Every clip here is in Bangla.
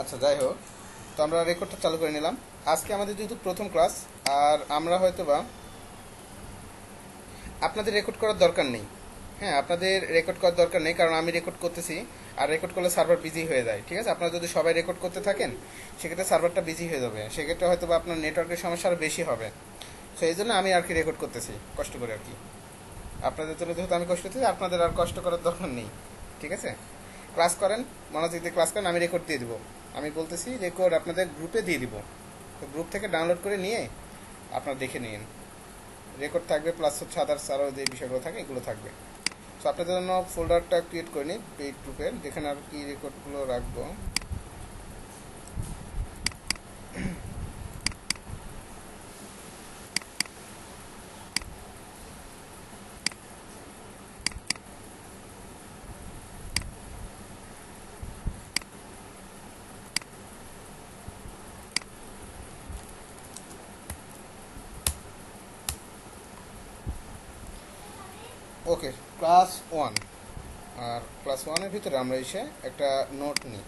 আচ্ছা, যাই হোক, তো আমরা রেকর্ডটা চালু করে নিলাম। আজকে আমাদের যেহেতু প্রথম ক্লাস, আর আমরা হয়তো বা আপনাদের রেকর্ড করার দরকার নেই। হ্যাঁ, আপনাদের রেকর্ড করার দরকার নেই, কারণ আমি রেকর্ড করতেছি। আর রেকর্ড করলে সার্ভার বিজি হয়ে যায়, ঠিক আছে? আপনারা যদি সবাই রেকর্ড করতে থাকেন, সেক্ষেত্রে সার্ভারটা বিজি হয়ে যাবে, সেক্ষেত্রে হয়তো বা আপনার নেটওয়ার্কের সমস্যা আরও বেশি হবে। তো এই জন্য আমি আর কি রেকর্ড করতেছি কষ্ট করে আর কি। আপনাদের জন্য যেহেতু আমি কষ্ট করতেছি, আপনাদের আর কষ্ট করার দরকার নেই, ঠিক আছে? ক্লাস করেন, মনোযোগ দিয়ে ক্লাস করেন, আমি রেকর্ড দিয়ে দিব। আমি বলতেছি রেকর্ড আপনাদের গ্রুপে দিয়ে দিব, তো গ্রুপ থেকে ডাউনলোড করে নিয়ে আপনারা দেখে নিন। রেকর্ড থাকবে, প্লাস হচ্ছে আদার্স আরও যে বিষয়গুলো থাকে এগুলো থাকবে। তো আপনাদের জন্য ফোল্ডারটা ক্রিয়েট করে নিই পেইড গ্রুপের, যেখানে আর কি রেকর্ডগুলো রাখবো। ওকে, ক্লাস ওয়ান। আর ক্লাস ওয়ানের ভিতরে আমরা এসে একটা নোট নিই,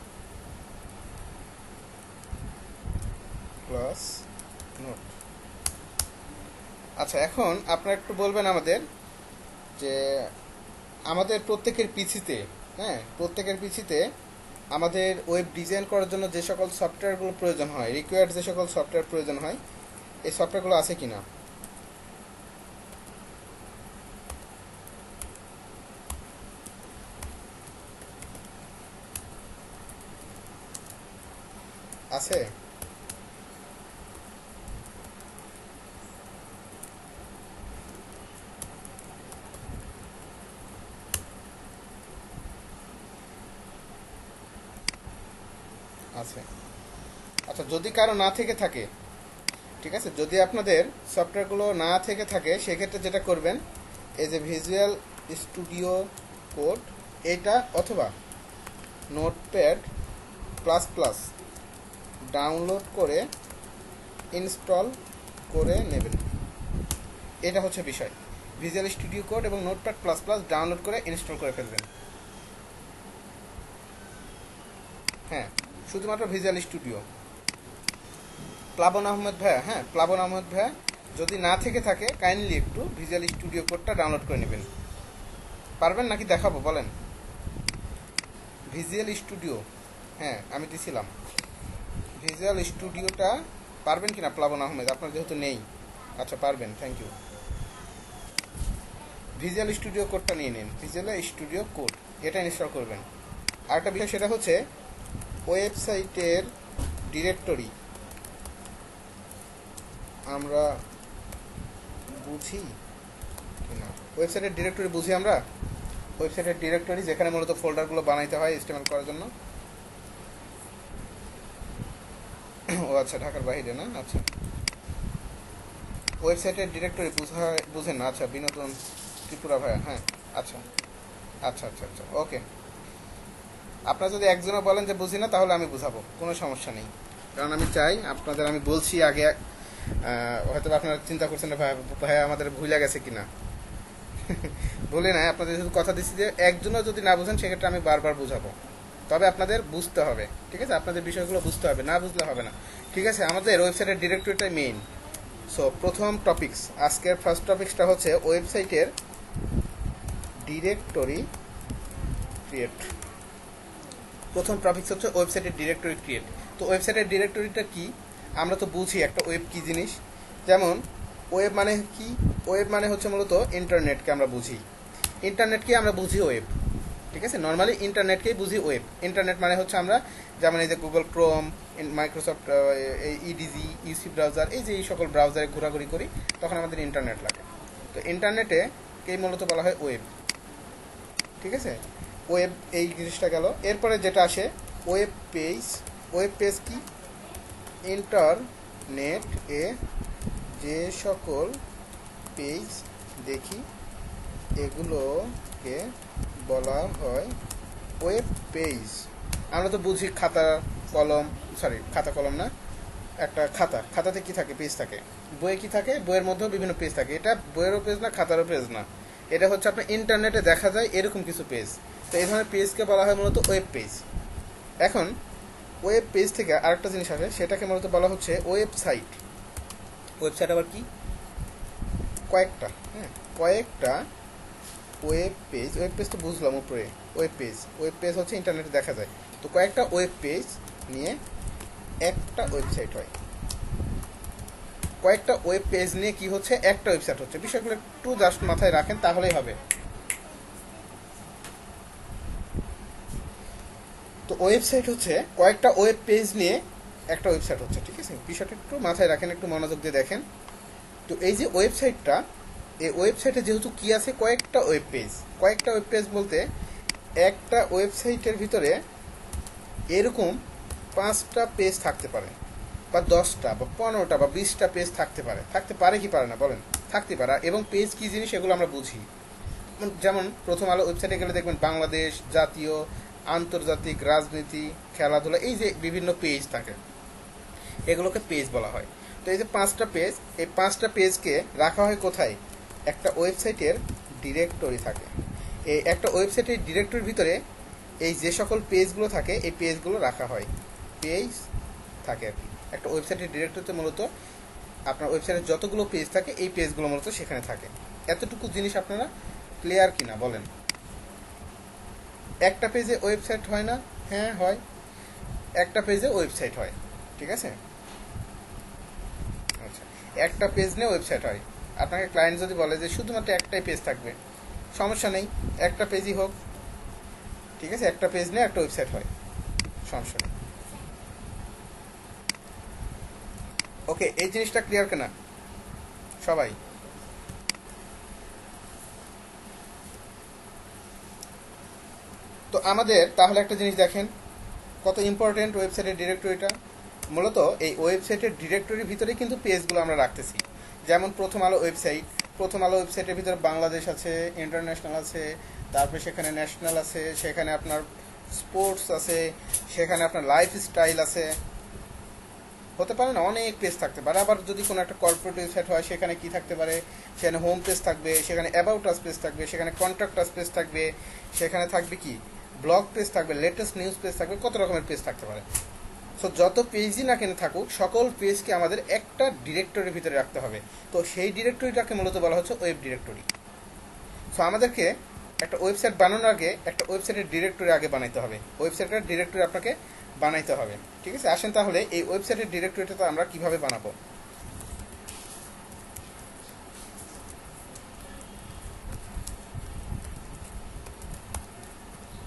ক্লাস নোট। আচ্ছা, এখন আপনারা একটু বলবেন আমাদের যে আমাদের প্রত্যেকের পিসিতে, হ্যাঁ, প্রত্যেকের পিসিতে আমাদের ওয়েব ডিজাইন করার জন্য যে সকল সফটওয়্যারগুলো প্রয়োজন হয়, রিকোয়ার্ড যে সকল সফটওয়্যার প্রয়োজন হয়, এই সফটওয়্যারগুলো আছে কি না? আছে? আছে। আচ্ছা, যদি কারো না থেকে থাকে, ঠিক আছে, যদি আপনাদের সফটওয়্যারগুলো না থেকে থাকে, সেক্ষেত্রে যেটা করবেন, এই যে ভিজুয়াল স্টুডিও কোড, এটা অথবা নোটপ্যাড প্লাস প্লাস ডাউনলোড করে ইনস্টল করে নেবেন। এটা হচ্ছে বিষয়। ভিজুয়াল স্টুডিও কোড এবং নোটপ্যাড প্লাস প্লাস ডাউনলোড করে ইনস্টল করে ফেলবেন। হ্যাঁ, শুধুমাত্র ভিজুয়াল স্টুডিও। প্লাবন আহমেদ ভাইয়া, হ্যাঁ, প্লাবন আহমেদ ভাইয়া, যদি না থেকে থাকে কাইন্ডলি একটু ভিজুয়াল স্টুডিও কোডটা ডাউনলোড করে নেবেন। পারবেন নাকি দেখাবো বলেন? ভিজুয়াল স্টুডিও, হ্যাঁ আমি দিছিলাম। ভিজুয়াল স্টুডিওটা পারবেন কিনা প্লাবন আহমেদ? আপনার যেহেতু নেই। আচ্ছা, পারবেন, থ্যাংক ইউ। ভিজুয়াল স্টুডিও কোডটা নিয়ে নিন, ভিজুয়াল স্টুডিও কোড, এটা ইনস্টল করবেন। আরেকটা বিষয়, সেটা হচ্ছে ওয়েবসাইটের ডিরেক্টরি আমরা বুঝি কিনা। ওয়েবসাইটের ডিরেক্টরি বুঝি আমরা? ওয়েবসাইটের ডিরেক্টরি যেখানে মূলত ফোল্ডারগুলো বানাইতে হয় ইস্তেমাল করার জন্য। ও আচ্ছা, ঢাকার বাইরে না? আচ্ছা, ওয়েবসাইটের ডিরেক্টরি বুঝেন না? আচ্ছা, বিনোদন ত্রিপুরা ভাইয়া, হ্যাঁ। আচ্ছা আচ্ছা আচ্ছা আচ্ছা, ওকে। আপনারা যদি একজনও বলেন যে বুঝি না, তাহলে আমি বুঝাবো, কোনো সমস্যা নেই। কারণ আমি চাই আপনাদের, আমি বলছি আগে, হয়তো আপনারা চিন্তা করছেন না ভাই আমাদের ভুলে গেছে কিনা। বলি না, আপনাদের শুধু কথা দিচ্ছি যে একজনও যদি না বুঝেন, সেক্ষেত্রে আমি বারবার বুঝাবো। তবে আপনাদের বুঝতে হবে, ঠিক আছে? আপনাদের বিষয়গুলো বুঝতে হবে, না বুঝলে হবে না, ঠিক আছে? আমাদের ওয়েবসাইটের ডিরেক্টরিটাই মেইন। সো প্রথম টপিকস, আজকের ফার্স্ট টপিকসটা হচ্ছে ওয়েবসাইটের ডিরেক্টরি ক্রিয়েট। প্রথম টপিকস হচ্ছে ওয়েবসাইটের ডিরেক্টরি ক্রিয়েট। তো ওয়েবসাইটের ডিরেক্টরিটা কি? আমরা তো বুঝি একটা ওয়েব কি জিনিস। যেমন ওয়েব মানে কি? ওয়েব মানে হচ্ছে মূলত ইন্টারনেটকে আমরা বুঝি। ইন্টারনেটকে আমরা বুঝি ওয়েব, ঠিক আছে? নর্মালি ইন্টারনেটকেই বুঝি ওয়েব। ইন্টারনেট মানে হচ্ছে আমরা, যেমন এই যে Google Chrome, Microsoft, Edge, UC browser, এই যে এই সকল ব্রাউজারে ঘোরাঘুরি করি, তখন আমাদের ইন্টারনেট লাগে। তো ইন্টারনেটে কেই মূলত বলা হয় ওয়েব, ঠিক আছে? ওয়েব এই জিনিসটা গেল। এরপরে যেটা আসে ওয়েব পেজ। ওয়েব পেজ কি? ইন্টারনেট এ যে সকল পেজ দেখি, এগুলোকে বলা হয় ওয়েব পেজ। আমরা তো বুঝি খাতা কলম, সরি খাতা কলম না, একটা খাতাতে কি থাকে? পেজ থাকে। বইয়ে কি থাকে? বইয়ের মধ্যেও বিভিন্ন পেজ থাকে। এটা বইয়েরও পেজ না, খাতারও পেজ না, এটা হচ্ছে আপনার ইন্টারনেটে দেখা যায় এরকম কিছু পেজ। তো এই ধরনের পেজকে বলা হয় মূলত ওয়েব পেজ। এখন ওয়েব পেজ থেকে আরেকটা জিনিস আসে, সেটাকে মূলত বলা হচ্ছে ওয়েবসাইট। ওয়েবসাইট আবার কি? কয়েকটা, হ্যাঁ, কয়েকটা ওয়েব পেজ। ওয়েব পেজ তো বুঝলাম উপরে, ওয়েব পেজ হচ্ছে ইন্টারনেটে দেখা যায়। তো কয়েকটা ওয়েব পেজ নিয়ে একটা ওয়েবসাইট হয়। কয়েকটা ওয়েব পেজ নিয়ে কি হচ্ছে? একটা ওয়েবসাইট হচ্ছে। বিষয়গুলো একটু জাস্ট মাথায় রাখেন, তাহলেই হবে। তো ওয়েবসাইট হচ্ছে কয়েকটা ওয়েব পেজ নিয়ে একটা ওয়েবসাইট হচ্ছে, ঠিক আছে? বিষয়টা একটু মাথায় রাখেন, একটু মনোযোগ দিয়ে দেখেন। তো এই যে ওয়েবসাইটটা, এই ওয়েবসাইটে যেহেতু কি আছে? কয়েকটা ওয়েব পেজ। কয়েকটা ওয়েব পেজ বলতে একটা ওয়েবসাইটের ভিতরে এরকম 5টা পেজ থাকতে পারে, বা 10টা বা 15টা বা 20টা পেজ থাকতে পারে। থাকতে পারে কি পারে না বলেন? থাকতে পারে। এবং পেজ কি জিনিস এগুলো আমরা বুঝি। যেমন প্রথম আলো ওয়েবসাইটে গেলে দেখবেন বাংলাদেশ, জাতীয়, আন্তর্জাতিক, রাজনীতি, খেলাধুলা, এই যে বিভিন্ন পেজ থাকে, এগুলোকে পেজ বলা হয়। তো এই যে 5টা পেজ, এই 5টা পেজকে রাখা হয় কোথায়? একটা ওয়েবসাইটের ডিরেক্টরি থাকে। এই একটা ওয়েবসাইটের ডিরেক্টরির ভিতরে এই যে সকল পেজগুলো থাকে, এই পেজগুলো রাখা হয়, পেজ থাকে আর কি। একটা ওয়েবসাইটের ডিরেক্টরিতে মূলত আপনার ওয়েবসাইটের যতগুলো পেজ থাকে, এই পেজগুলো মূলত সেখানে থাকে। এতটুকু জিনিস আপনারা ক্লিয়ার কিনা বলেন? একটা পেজে ওয়েবসাইট হয় না? হ্যাঁ হয়, একটা পেজে ওয়েবসাইট হয়, ঠিক আছে? আচ্ছা, একটা পেজ নিয়ে ওয়েবসাইট হয়। আপনাকে ক্লায়েন্ট যদি বলে যে শুধুমাত্র একটাই পেজ থাকবে, সমস্যা নেই, একটা পেজই হোক, ঠিক আছে? একটা পেজ নিয়ে একটা ওয়েবসাইট হয়, সমস্যা নেই। ওকে, এই জিনিসটা ক্লিয়ার কিনা সবাই? তো আমাদের তাহলে একটা জিনিস দেখেন কত ইম্পর্টেন্ট ওয়েবসাইটের ডিরেক্টরিটা। মূলত এই ওয়েবসাইটের ডিরেক্টরির ভিতরে কিন্তু পেজগুলো আমরা রাখতেছি। যেমন প্রথম আলো ওয়েবসাইট, প্রথম আলো ওয়েবসাইটের ভিতরে বাংলাদেশ আছে, ইন্টারন্যাশনাল আছে, তারপরে সেখানে ন্যাশনাল আছে, সেখানে আপনার স্পোর্টস আছে, সেখানে আপনার লাইফস্টাইল আছে, হতে পারে না, অনেক পেজ থাকতে পারে। আবার যদি কোনো একটা কর্পোরেট ওয়েবসাইট হয়, সেখানে কি থাকতে পারে? সেখানে হোম পেজ থাকবে, সেখানে অ্যাবাউট আস পেজ থাকবে, সেখানে কন্ট্যাক্ট আস পেজ থাকবে, সেখানে থাকবে কি ব্লগ পেজ থাকবে, লেটেস্ট নিউজ পেজ থাকবে, কত রকমের পেজ থাকতে পারে। সো যত পেজই না কেন থাকুক, সকল পেজকে আমাদের একটা ডিরেক্টরির ভিতরে রাখতে হবে। তো সেই ডিরেক্টরিটাকে মূলত বলা হচ্ছে ওয়েব ডিরেক্টরি। সো আমাদেরকে একটা ওয়েবসাইট বানানোর আগে একটা ওয়েবসাইটের ডিরেক্টরি আগে বানাইতে হবে। ওয়েবসাইটের ডিরেক্টরি আপনাকে বানাইতে হবে, ঠিক আছে? আসেন তাহলে এই ওয়েবসাইটের ডিরেক্টরিটা তো আমরা কিভাবে বানাবো।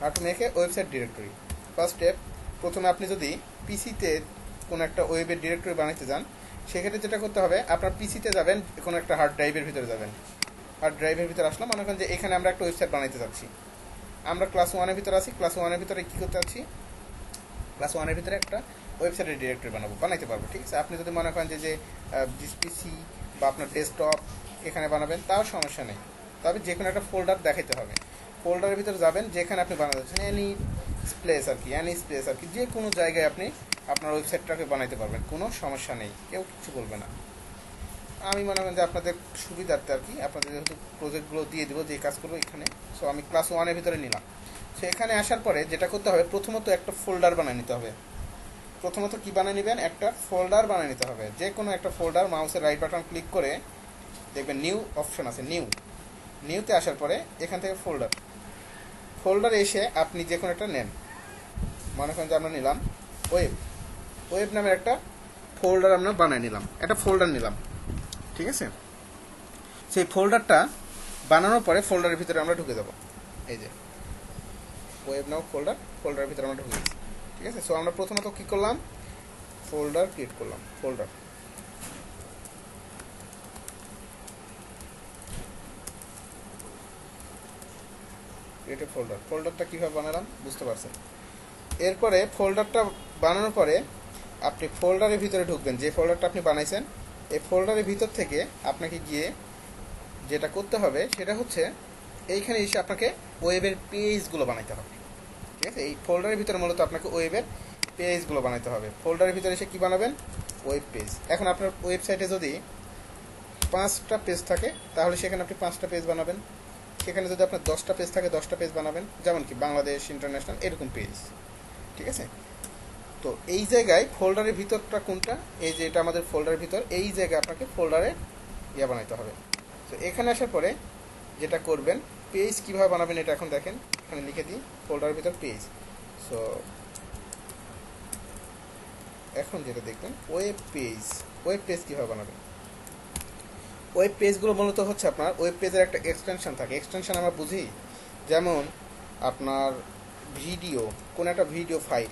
How to make a website directory. First step, প্রথমে আপনি যদি পিসিতে কোনো একটা ওয়েবের ডিরেক্টরি বানাইতে যান, সেক্ষেত্রে যেটা করতে হবে, আপনার পিসিতে যাবেন, কোনো একটা হার্ড ড্রাইভের ভিতরে যাবেন। হার্ড ড্রাইভের ভিতরে আসলাম, মনে করেন যে এখানে আমরা একটা ওয়েবসাইট বানাইতে যাচ্ছি। আমরা ক্লাস 1-এর ভিতরে আছি, ক্লাস 1-এর ভিতরে কী করতে যাচ্ছি? ক্লাস 1-এর ভিতরে একটা ওয়েবসাইটের ডিরেক্টরি বানাইতে পারবো, ঠিক আছে? আপনি যদি মনে করেন যে পিসি বা আপনার ডেস্কটপ এখানে বানাবেন, তাও সমস্যা নেই, তবে যে কোনো একটা ফোল্ডার দেখাইতে হবে। ফোল্ডারের ভিতরে যাবেন যেখানে আপনি বানাতে চাচ্ছেন, এনি স্পেস আর কি, যে কোনো জায়গায় আপনি আপনার ওয়েবসাইটটাকে বানাইতে পারবেন, কোনো সমস্যা নেই, কেউ কিছু বলবে না। আমি মনে করেন যে আপনাদের সুবিধার্থে আর কি, আপনাদের যেহেতু প্রজেক্টগুলো দিয়ে দেবো, যে কাজ করবো এখানে। সো আমি ক্লাস 1-এর ভিতরে নিলাম। সো এখানে আসার পরে যেটা করতে হবে, প্রথমত একটা ফোল্ডার বানিয়ে নিতে হবে। প্রথমত কি বানিয়ে নেবেন? একটা ফোল্ডার বানিয়ে নিতে হবে, যে কোনো একটা ফোল্ডার। মাউসের রাইট বাটন ক্লিক করে দেখবেন নিউ অপশন আছে, নিউতে আসার পরে এখান থেকে ফোল্ডারে এসে আপনি যে কোনো একটা নেন। মনে করেন যে আমরা নিলাম ওয়েব নামের একটা ফোল্ডার, আমরা বানিয়ে নিলাম, একটা ফোল্ডার নিলাম, ঠিক আছে? সেই ফোল্ডারটা বানানোর পরে ফোল্ডারের ভিতরে আমরা ঢুকে যাব। এই যে ওয়েব নাও ফোল্ডারের ভিতরে আমরা ঢুকে গেছি, ঠিক আছে? সো আমরা প্রথমত কী করলাম? ফোল্ডার ক্রিয়েট করলাম, ফোল্ডারটা কীভাবে বানালাম বুঝতে পারছেন? এরপরে ফোল্ডারটা বানানোর পরে আপনি ফোল্ডারের ভিতরে ঢুকবেন, যে ফোল্ডারটা আপনি বানাইছেন। এই ফোল্ডারের ভিতর থেকে আপনাকে গিয়ে যেটা করতে হবে সেটা হচ্ছে, এইখানে এসে আপনাকে ওয়েবের পেজগুলো বানাইতে হবে, ঠিক আছে? এই ফোল্ডারের ভিতরে মূলত আপনাকে ওয়েবের পেজগুলো বানাইতে হবে। ফোল্ডারের ভিতরে এসে কী বানাবেন? Web page. এখন আপনার ওয়েবসাইটে যদি 5টা পেজ থাকে, তাহলে সেখানে আপনি 5টা পেজ বানাবেন। সেখানে যদি আপনার 10টা পেজ থাকে, 10টা পেজ বানাবেন, যেমন কি বাংলাদেশ, ইন্টারন্যাশনাল, এরকম পেজ, ঠিক আছে? তো তো এই জায়গায় ফোল্ডারের ভিতরটা কোনটা, এই যে এটা আমাদের ফোল্ডারের ভিতর, এই জায়গায় আপনাকে ফোল্ডারে ইয়া বানাইতে হবে। তো এখানে আসার পরে যেটা করবেন, পেজ কীভাবে বানাবেন এটা এখন দেখেন, এখানে লিখে দিই ফোল্ডারের ভিতর পেজ। সো এখন যেটা দেখবেন ওয়েব পেজ কীভাবে বানাবেন। ওয়েব পেজগুলো মূলত হচ্ছে আপনার ওয়েব পেজের একটা এক্সটেনশন থাকে। এক্সটেনশন আমরা বুঝি, যেমন আপনার ভিডিও, কোন একটা ভিডিও ফাইল,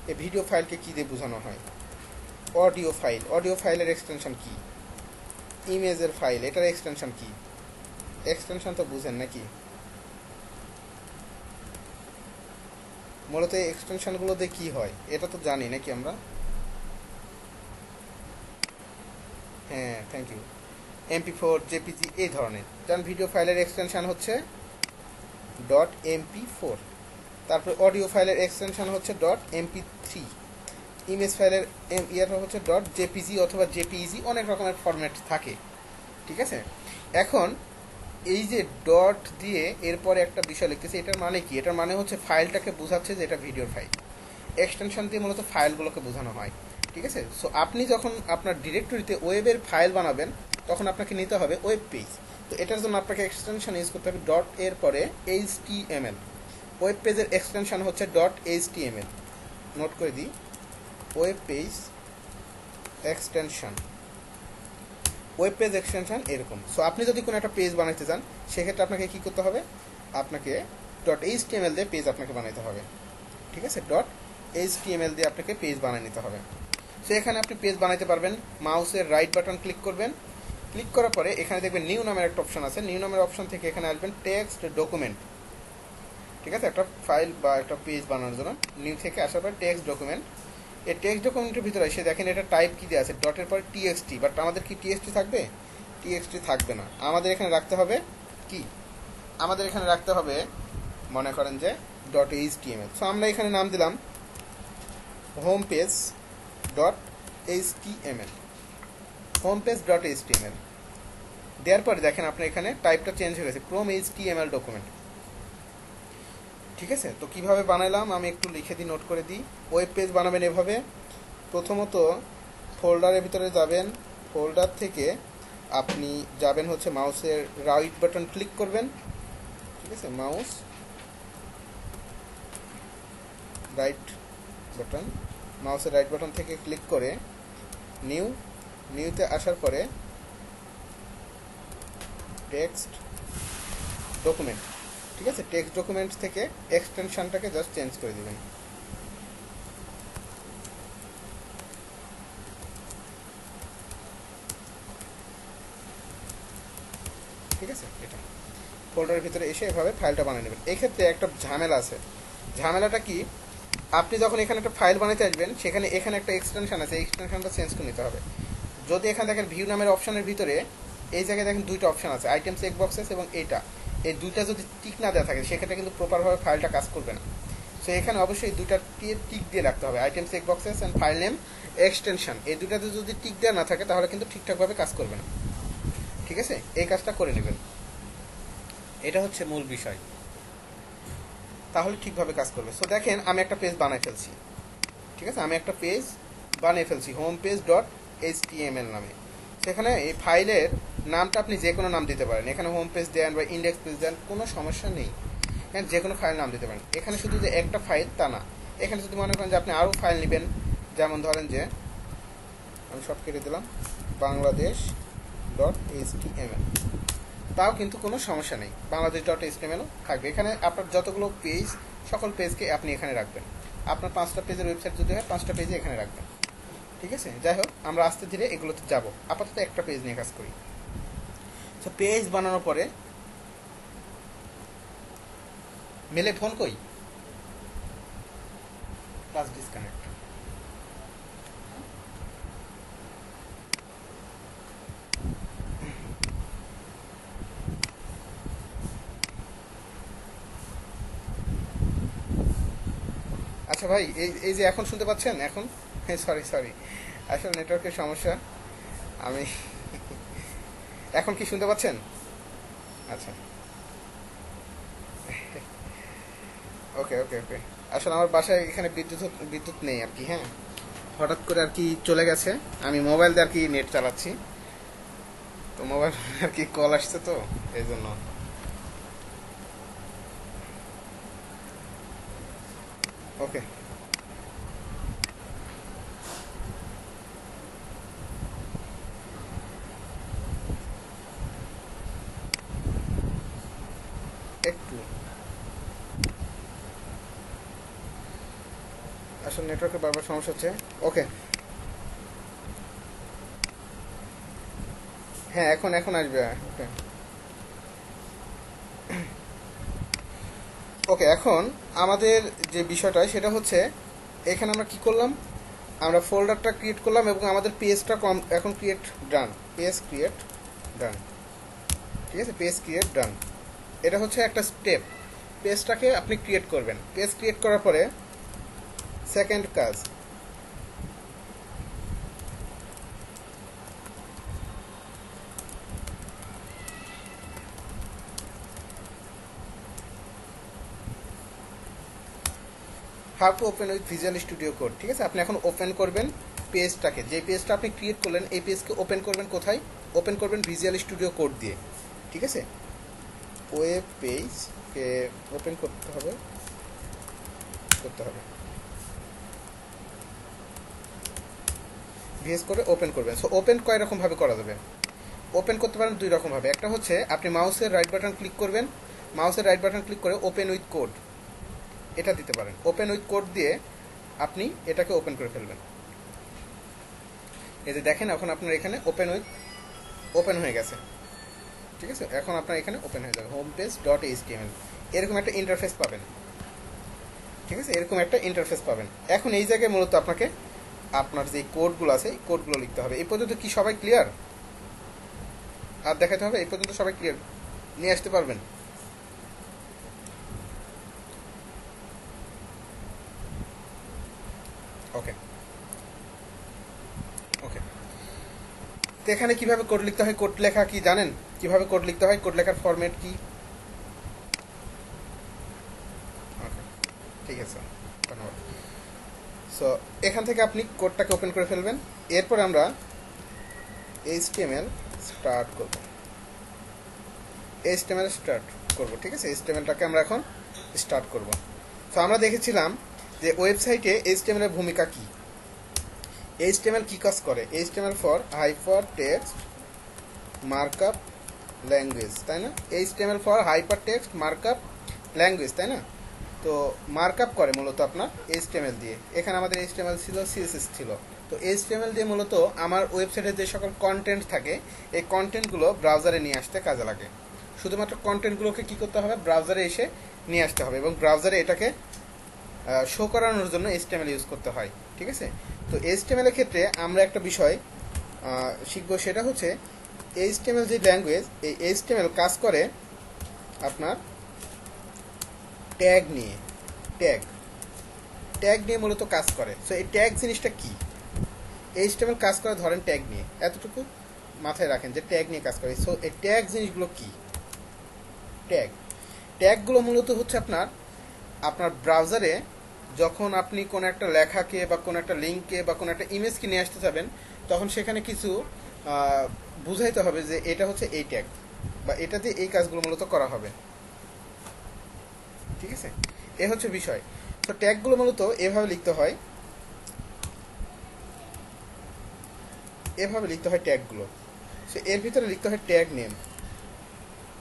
এই ভিডিও ফাইলকে কী দিয়ে বোঝানো হয়, অডিও ফাইলের এক্সটেনশন কি, ইমেজের ফাইল এটার এক্সটেনশন কি, এক্সটেনশন তো বুঝেন নাকি। মূলত এই এক্সটেনশনগুলো দিয়ে কী হয় এটা তো জানি নাকি আমরা। হ্যাঁ, থ্যাংক ইউ। MP4, জেপিজি এই ধরনের, যেমন ভিডিও ফাইলের এক্সটেনশন হচ্ছে .mp4, তারপরে অডিও ফাইলের এক্সটেনশন হচ্ছে .mp3, ইমেজ ফাইলের ইয়াটা হচ্ছে .jpg অথবা jpeg, অনেক রকমের ফরম্যাট থাকে, ঠিক আছে। এখন এই যে ডট দিয়ে এরপরে একটা বিষয় লিখতেছে, এটার মানে কি, এটার মানে হচ্ছে ফাইলটাকে বোঝাচ্ছে যে এটা ভিডিওর ফাইল। এক্সটেনশন দিয়ে মূলত ফাইলগুলোকে বোঝানো হয়, ঠিক আছে। সো আপনি যখন আপনার ডিরেক্টরিতে ওয়েবের ফাইল বানাবেন তখন আপনাকে নিতে হবে ওয়েব পেজ। তো এটার জন্য আপনাকে এক্সটেনশন ইউজ করতে হবে ডট এর পরে HTML। ওয়েব পেজের এক্সটেনশন হচ্ছে .html, নোট করে দিই, web page extension, web page extension এরকম। সো আপনি যদি কোনো একটা পেজ বানাইতে চান সেক্ষেত্রে আপনাকে কী করতে হবে, আপনাকে .html দিয়ে পেজ আপনাকে বানাইতে হবে, ঠিক আছে। .html দিয়ে আপনাকে পেজ বানিয়ে নিতে হবে। সো এখানে আপনি পেজ বানাইতে পারবেন, মাউসের রাইট বাটন ক্লিক করবেন, ক্লিক করার পরে এখানে দেখবেন নিউ নামের একটা অপশন আছে, নিউ নামের অপশন থেকে এখানে আসবেন টেক্সট ডকুমেন্ট, ঠিক আছে। একটা ফাইল বা একটা পেজ বানানোর জন্য নিউ থেকে আসার পর টেক্সট ডকুমেন্ট, এই টেক্সট ডকুমেন্টের ভিতরে এসে দেখেন এটা টাইপ কী দিয়ে আছে, ডটের পরে TXT, বাট আমাদের কি TXT থাকবে, TXT থাকবে না, আমাদের এখানে রাখতে হবে কি, আমাদের এখানে রাখতে হবে মনে করেন যে .html। সো আমরা এখানে নাম দিলাম home page .html, home page .html দেওয়ার পরে দেখেন আপনার এখানে টাইপটা চেঞ্জ হয়ে গেছে, from HTML ডকুমেন্ট, ঠিক আছে। তো কিভাবে বানাইলাম আমি একটু লিখে দিই, নোট করে দিই। ওয়েব পেজ বানাবেন এভাবে, প্রথমত ফোল্ডারের ভিতরে যাবেন, ফোল্ডার থেকে আপনি যাবেন হচ্ছে মাউসের রাইট বাটন ক্লিক করবেন, ঠিক আছে, মাউস রাইট বাটন, মাউসের রাইট বাটন থেকে ক্লিক করে নিউতে আসার পরে টেক্সট ডকুমেন্ট, ঠিক আছে, টেক্সট ডকুমেন্ট থেকে এক্সটেনশনটাকে জাস্ট চেঞ্জ করে দেবেন, ঠিক আছে। এটা ফোল্ডারের ভিতরে এসে এভাবে ফাইলটা বানিয়ে নেবেন। এক্ষেত্রে একটা ঝামেলা আছে, ঝামেলাটা কি, আপনি যখন এখানে একটা ফাইল বানাতে আসবেন সেখানে এখানে একটা এক্সটেনশন আছে, এক্সটেনশনটা চেঞ্জ করে নিতে হবে। যদি এখানে দেখেন ভিউ নামের অপশনের ভিতরে এই জায়গায় দেখেন দুইটা অপশন আছে, আইটেম চেক বক্সেস এবং এইটা, এই দুইটা যদি টিক না দেওয়া থাকে সেক্ষেত্রে কিন্তু প্রপারভাবে ফাইলটা কাজ করবে না। সো এখানে অবশ্যই দুইটা টিক দিয়ে রাখতে হবে, item check boxes and file name extension, এই দুইটাতে যদি টিক দেওয়া না থাকে তাহলে কিন্তু ঠিকঠাকভাবে কাজ করবে না, ঠিক আছে। এই কাজটা করে নেবেন, এটা হচ্ছে মূল বিষয়, তাহলে ঠিকভাবে কাজ করবে। সো দেখেন আমি একটা পেজ বানিয়ে ফেলছি, ঠিক আছে, আমি একটা পেজ বানিয়ে ফেলছি হোম পেজ .html নামে। সেখানে এই ফাইলের নামটা আপনি যে কোনো নাম দিতে পারেন, এখানে হোম পেজ দেন বা ইন্ডেক্স পেজ দেন, কোনো সমস্যা নেই, হ্যাঁ, যে কোনো ফাইল নাম দিতে পারেন। এখানে শুধু যে একটা ফাইল তা না, এখানে যদি মনে করেন যে আপনি আরও ফাইল নেবেন, যেমন ধরেন যে আমি সব কেটে দিলাম বাংলাদেশ.html, তাও কিন্তু কোনো সমস্যা নেই, বাংলাদেশ.html থাকবে। এখানে আপনার যতগুলো পেজ সকল পেজকে আপনি এখানে রাখবেন, আপনার 5টা পেজের ওয়েবসাইট যদি হয় 5টা পেজে এখানে রাখবেন, ঠিক আছে। যাই হোক আমরা আস্তে ধীরে এগুলোতে যাব, আপাতত একটা পেজ নিয়ে কাজ করি। তো পেজ বানানোর পরে মেলে ফোন কই, প্লাস ডিসকানেক্ট, আচ্ছা ভাই, এই যে এখন শুনতে পাচ্ছেন, এখন সরি আসলে নেটওয়ার্কের সমস্যা, আমি এখন কি শুনতে পাচ্ছেন? আচ্ছা, ওকে। আসলে আমার বাসায় এখানে বিদ্যুৎ নেই আর কি। হ্যাঁ, হঠাৎ করে আর কি চলে গেছে। আমি মোবাইল দিয়ে আর কি নেট চালাচ্ছি, তো মোবাইল আর কি কল আসছে, তো এই জন্য। ওকে, একটু আসলে নেটওয়ার্কের বারবার সমস্যা হচ্ছে। ওকে, হ্যাঁ, এখন এখন আসবে। ওকে, ওকে, এখন আমাদের যে বিষয়টা সেটা হচ্ছে, এখানে আমরা কি করলাম, আমরা ফোল্ডারটা ক্রিয়েট করলাম এবং আমাদের পেজটা এখন ক্রিয়েট ডান। পেজ ক্রিয়েট ডান, ঠিক আছে, পেজ ক্রিয়েট ডান। এটা হচ্ছে একটা স্টেপ। পেজটাকে আপনি ক্রিয়েট করবেন। পেজ ক্রিয়েট করার পরে সেকেন্ড কাজ, how to open with visual studio code. ঠিক আছে, আপনি এখন ওপেন করবেন পেজটাকে, যে পেজটা আপনি ক্রিয়েট করলেন এই পেজকে ওপেন করবেন কোথায়, ওপেন করবেন ভিজুয়াল স্টুডিও কোড দিয়ে। ঠিক আছে, ওয়েব পেজকে ওপেন করতে হবে, করতে হবে ভিএস করে ওপেন করবেন। সো ওপেন কয় রকম ভাবে করা যাবে? ওপেন করতে পারেন দুই রকম ভাবে। একটা হচ্ছে আপনি মাউসের রাইট বাটন ক্লিক করবেন, মাউসের রাইট বাটন ক্লিক করে ওপেন উইথ কোড এটা দিতে পারেন। ওপেন উইথ কোড দিয়ে আপনি এটাকে ওপেন করে ফেলবেন। এই যে দেখেন, এখন আপনার এখানে ওপেন হয়ে গেছে। ঠিক আছে, এখন আপনার এখানে ওপেন হয়ে যাবে হোম পেজ ডট এইচটিএমএল, এরকম একটা ইন্টারফেস পাবেন। ঠিক আছে, এরকম একটা ইন্টারফেস পাবেন। এখন এই জায়গায় মূলত আপনাকে আপনার যে কোডগুলো আছে এই কোডগুলো লিখতে হবে। এই পর্যন্ত কি সবাই ক্লিয়ার? আর দেখাতে হবে এই পর্যন্ত সবাই ক্লিয়ার নিয়ে আসতে পারবেন? ওকে, ওকে। তো এখানে কিভাবে কোড লিখতে হয়, কোড লেখা কি জানেন? কিভাবে কোড লিখতে হয়, কোড লেখার ফরম্যাট কি? ওকে, ঠিক আছে, ধন্যবাদ। সো এখান থেকে আপনি কোডটাকে ওপেন করে ফেলবেন। এরপর আমরা এইচটিএমএল স্টার্ট করব, এইচটিএমএল স্টার্ট করব। ঠিক আছে, এইচটিএমএলটাকে আমরা এখন স্টার্ট করব। তো আমরা দেখেছিলাম যে ওয়েবসাইটে এইচটিএমএল এর ভূমিকা কি, এইচটিএমএল কি কাজ করে। HTML for hyper text markup language, তাই না? HTML for hyper text markup language, তাই না? তো মার্কআপ করে মূলত আপনার এইচটিএমএল দিয়ে। এখানে আমাদের এইচটিএমএল ছিল, সিএসএস ছিল। তো এইচটিএমএল দিয়ে মূলত আমার ওয়েবসাইটে যে সকল কন্টেন্ট থাকে এই কন্টেন্টগুলো ব্রাউজারে নিয়ে আসতে কাজে লাগে। শুধুমাত্র কন্টেন্টগুলোকে কি করতে হবে, ব্রাউজারে এসে নিয়ে আসতে হবে এবং ব্রাউজারে এটাকে শো করানোর জন্য এইচটিএমএল ইউজ করতে হয়। ঠিক আছে, তো এইচটিএমএল এর ক্ষেত্রে আমরা একটা বিষয় শিখব, সেটা হচ্ছে এইচটিএমএল যে ল্যাঙ্গুয়েজ, এই এইচটিএমএল কাজ করে আপনার ট্যাগ নিয়ে। ট্যাগ ট্যাগ নিয়ে মূলত কাজ করে। সো এই ট্যাগ জিনিসটা কি? এইচটিএমএল কাজ করে ধরেন ট্যাগ নিয়ে, এতটুকু মাথায় রাখেন যে ট্যাগ নিয়ে কাজ করে। সো এই ট্যাগ জিনিসগুলো কি? ট্যাগ ট্যাগগুলো মূলত হচ্ছে আপনার আপনার ব্রাউজারে যখন আপনি কোনো একটা লেখাকে বা কোনো একটা লিঙ্ককে বা কোনো একটা ইমেজকে নিয়ে আসতে যাবেন, তখন সেখানে কিছু বুঝাইতে হবে যে এটা হচ্ছে এই ট্যাগ, বা এটা দিয়ে এই কাজগুলো মূলত করা হবে। ঠিক আছে, এ হচ্ছে বিষয়। তো ট্যাগগুলো মূলত এভাবে লিখতে হয়, এভাবে লিখতে হয় ট্যাগগুলো। সো এর ভিতরে লিখতে হয় ট্যাগ নেম।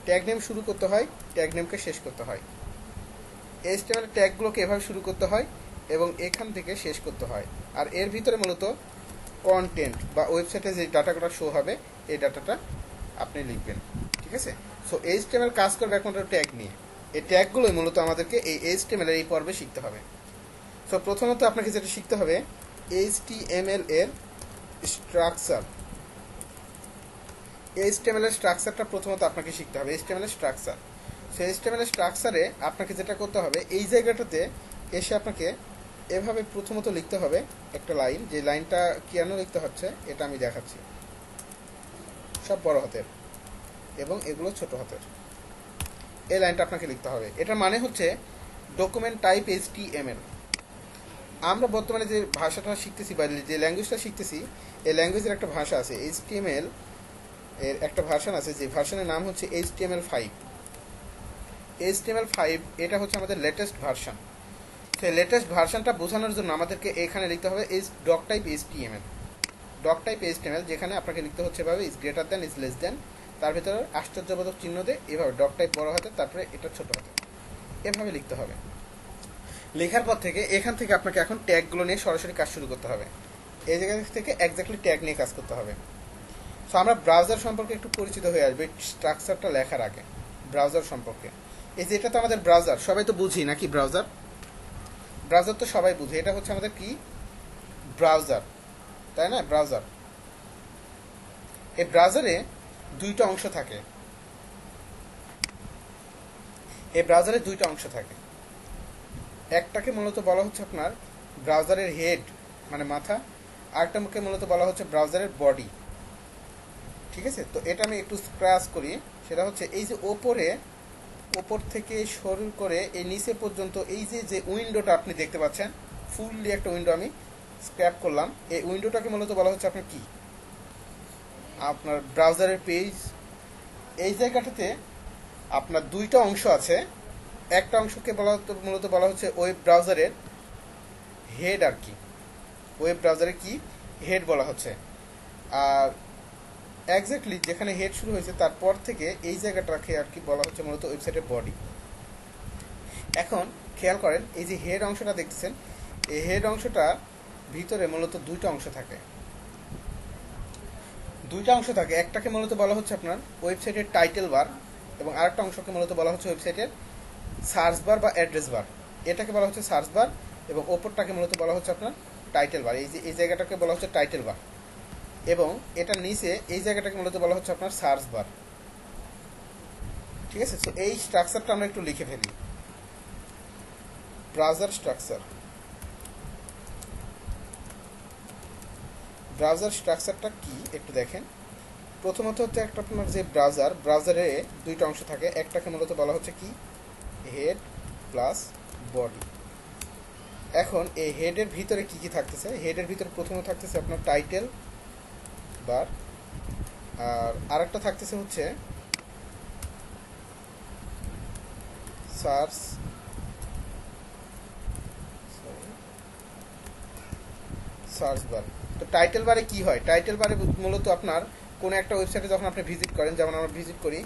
ট্যাগ নেম শুরু করতে হয়, ট্যাগ নেমকে শেষ করতে হয়। এইচটিএমএল ট্যাগগুলোকে এভাবে শুরু করতে হয় এবং এখান থেকে শেষ করতে হয়। আর এর ভিতরে মূলত কন্টেন্ট বা ওয়েবসাইটে যে ডাটাটা শো হবে এই ডাটাটা আপনি লিখবেন। ঠিক আছে, সো এইচটিএমএল কাজ করবে একমাত্র ট্যাগ নিয়ে। এই ট্যাগগুলোই মূলত আমাদেরকে এই এইচটিএমএল এর এই পর্বে শিখতে হবে। সো প্রথমত আপনাকে যেটা শিখতে হবে, এইচটিএমএল এর স্ট্রাকচার। এইচটিএমএল এর স্ট্রাকচারটা প্রথমত আপনাকে শিখতে হবে, এইচটিএমএল এর স্ট্রাকচার। সেই এইচটিএমএল এর স্ট্রাকচারে আপনাকে যেটা করতে হবে, এই জায়গাটাতে এসে আপনাকে এভাবে প্রথমত লিখতে হবে একটা লাইন। যে লাইনটা কেন লিখতে হচ্ছে এটা আমি দেখাচ্ছি। সব বড় হাতের এবং এগুলো ছোট হাতের। এই লাইনটা আপনাকে লিখতে হবে। এটার মানে হচ্ছে ডকুমেন্ট টাইপ HTML। আমরা বর্তমানে যে ভাষাটা শিখতেছি বা যে ল্যাঙ্গুয়েজটা শিখতেছি, এই ল্যাঙ্গুয়েজের একটা ভাষা আছে HTML এর একটা ভার্সন আছে, যে ভার্সনের নাম হচ্ছে HTML5। HTML5 এটা হচ্ছে আমাদের লেটেস্ট ভার্সন। সেই লেটেস্ট ভার্সনটা বোঝানোর জন্য আমাদেরকে এখানে লিখতে হবে doc type HTML। Doc type HTML যেখানে আপনাকে লিখতে হচ্ছে এভাবে is greater than, is less than, তার ভিতরে আশ্চর্যবোধক চিহ্ন দিয়ে এভাবে ডক টাইপ বড় হাতে, তারপরে এটা ছোট হাতে, এভাবে লিখতে হবে। লেখার পর থেকে এখান থেকে আপনাকে এখন ট্যাগগুলো নিয়ে সরাসরি কাজ শুরু করতে হবে। এই জায়গা থেকে এক্স্যাক্টলি ট্যাগ নিয়ে কাজ করতে হবে। সো আমরা ব্রাউজার সম্পর্কে একটু পরিচিত হয়ে আসবে স্ট্রাকচারটা লেখার আগে। ব্রাউজার সম্পর্কে, এই যে এটা তো আমাদের ব্রাউজার, সবাই তো বুঝি নাকি ব্রাউজার? ব্রাউজার তো সবাই বুঝে, এটা হচ্ছে আমাদের কি ব্রাউজার, তাই না? ব্রাউজার, এই ব্রাউজারে দুইটা অংশ থাকে। এই ব্রাউজারে দুইটা অংশ থাকে। একটাকে মূলত বলা হচ্ছে আপনার ব্রাউজারের হেড মানে মাথা, আরেকটাকে মূলত বলা হচ্ছে ব্রাউজারের বডি। ঠিক আছে, তো এটা আমি একটু স্ক্র্যাচ করি। সেটা হচ্ছে এই যে ওপর থেকে শুরু করে এই নিচে পর্যন্ত এই যে উইন্ডোটা আপনি দেখতে পাচ্ছেন, ফুললি একটা উইন্ডো আমি স্ক্র্যাপ করলাম। এই উইন্ডোটাকে মূলত বলা হচ্ছে আপনার কি, আপনার ব্রাউজারের পেজ। এই জায়গাটাতে আপনার দুইটা অংশ আছে। একটা অংশকে মূলত বলা হচ্ছে ওয়েব ব্রাউজারের হেড আর কি, ওয়েব ব্রাউজারের কি হেড বলা হচ্ছে। আর এক্স্যাক্টলি যেখানে হেড শুরু হয়েছে তারপর থেকে এই জায়গাটাকে আর কি বলা হচ্ছে মূলত ওয়েবসাইটের বডি। এখন খেয়াল করেন, এই যে হেড অংশটা দেখতেছেন, এই হেড অংশটা ভিতরে মূলত দুইটা অংশ থাকে। একটাকে মূলত বলা হচ্ছে আপনার ওয়েবসাইটের টাইটেল বার, এবং আরেকটা অংশকে মূলত বলা হচ্ছে ওয়েবসাইটের সার্চ বার বা অ্যাড্রেস বার। এটাকে বলা হচ্ছে সার্চ বার, এবং ওপরটাকে মূলত বলা হচ্ছে আপনার টাইটেল বার। এই যে এই জায়গাটাকে বলা হচ্ছে টাইটেল বার, এবং এটা নিচে এই জায়গাটাকে মূলত বলা হচ্ছে আপনার সার্চ বার। ঠিক আছে, তো এই স্ট্রাকচারটা আমরা একটু লিখে ফেলি। ব্রাউজার স্ট্রাকচারটা কি একটু দেখেন। প্রথমত হচ্ছে একটা আপনার যে ব্রাউজারে দুইটা অংশ থাকে। একটাকে মূলত বলা হচ্ছে কি হেড প্লাস বডি। এখন এই হেডের ভিতরে কি কি থাকতেছে? হেডের ভিতরে প্রথমে থাকতেছে আপনার টাইটেল বার, আর আরেকটা থাকতেছে হচ্ছে সার্চ বার। তো টাইটেল বারে কি হয়? টাইটেল বারে মূলত আপনার কোনো একটা ওয়েবসাইটে যখন আপনি ভিজিট করেন, যেমন আমরা ভিজিট করি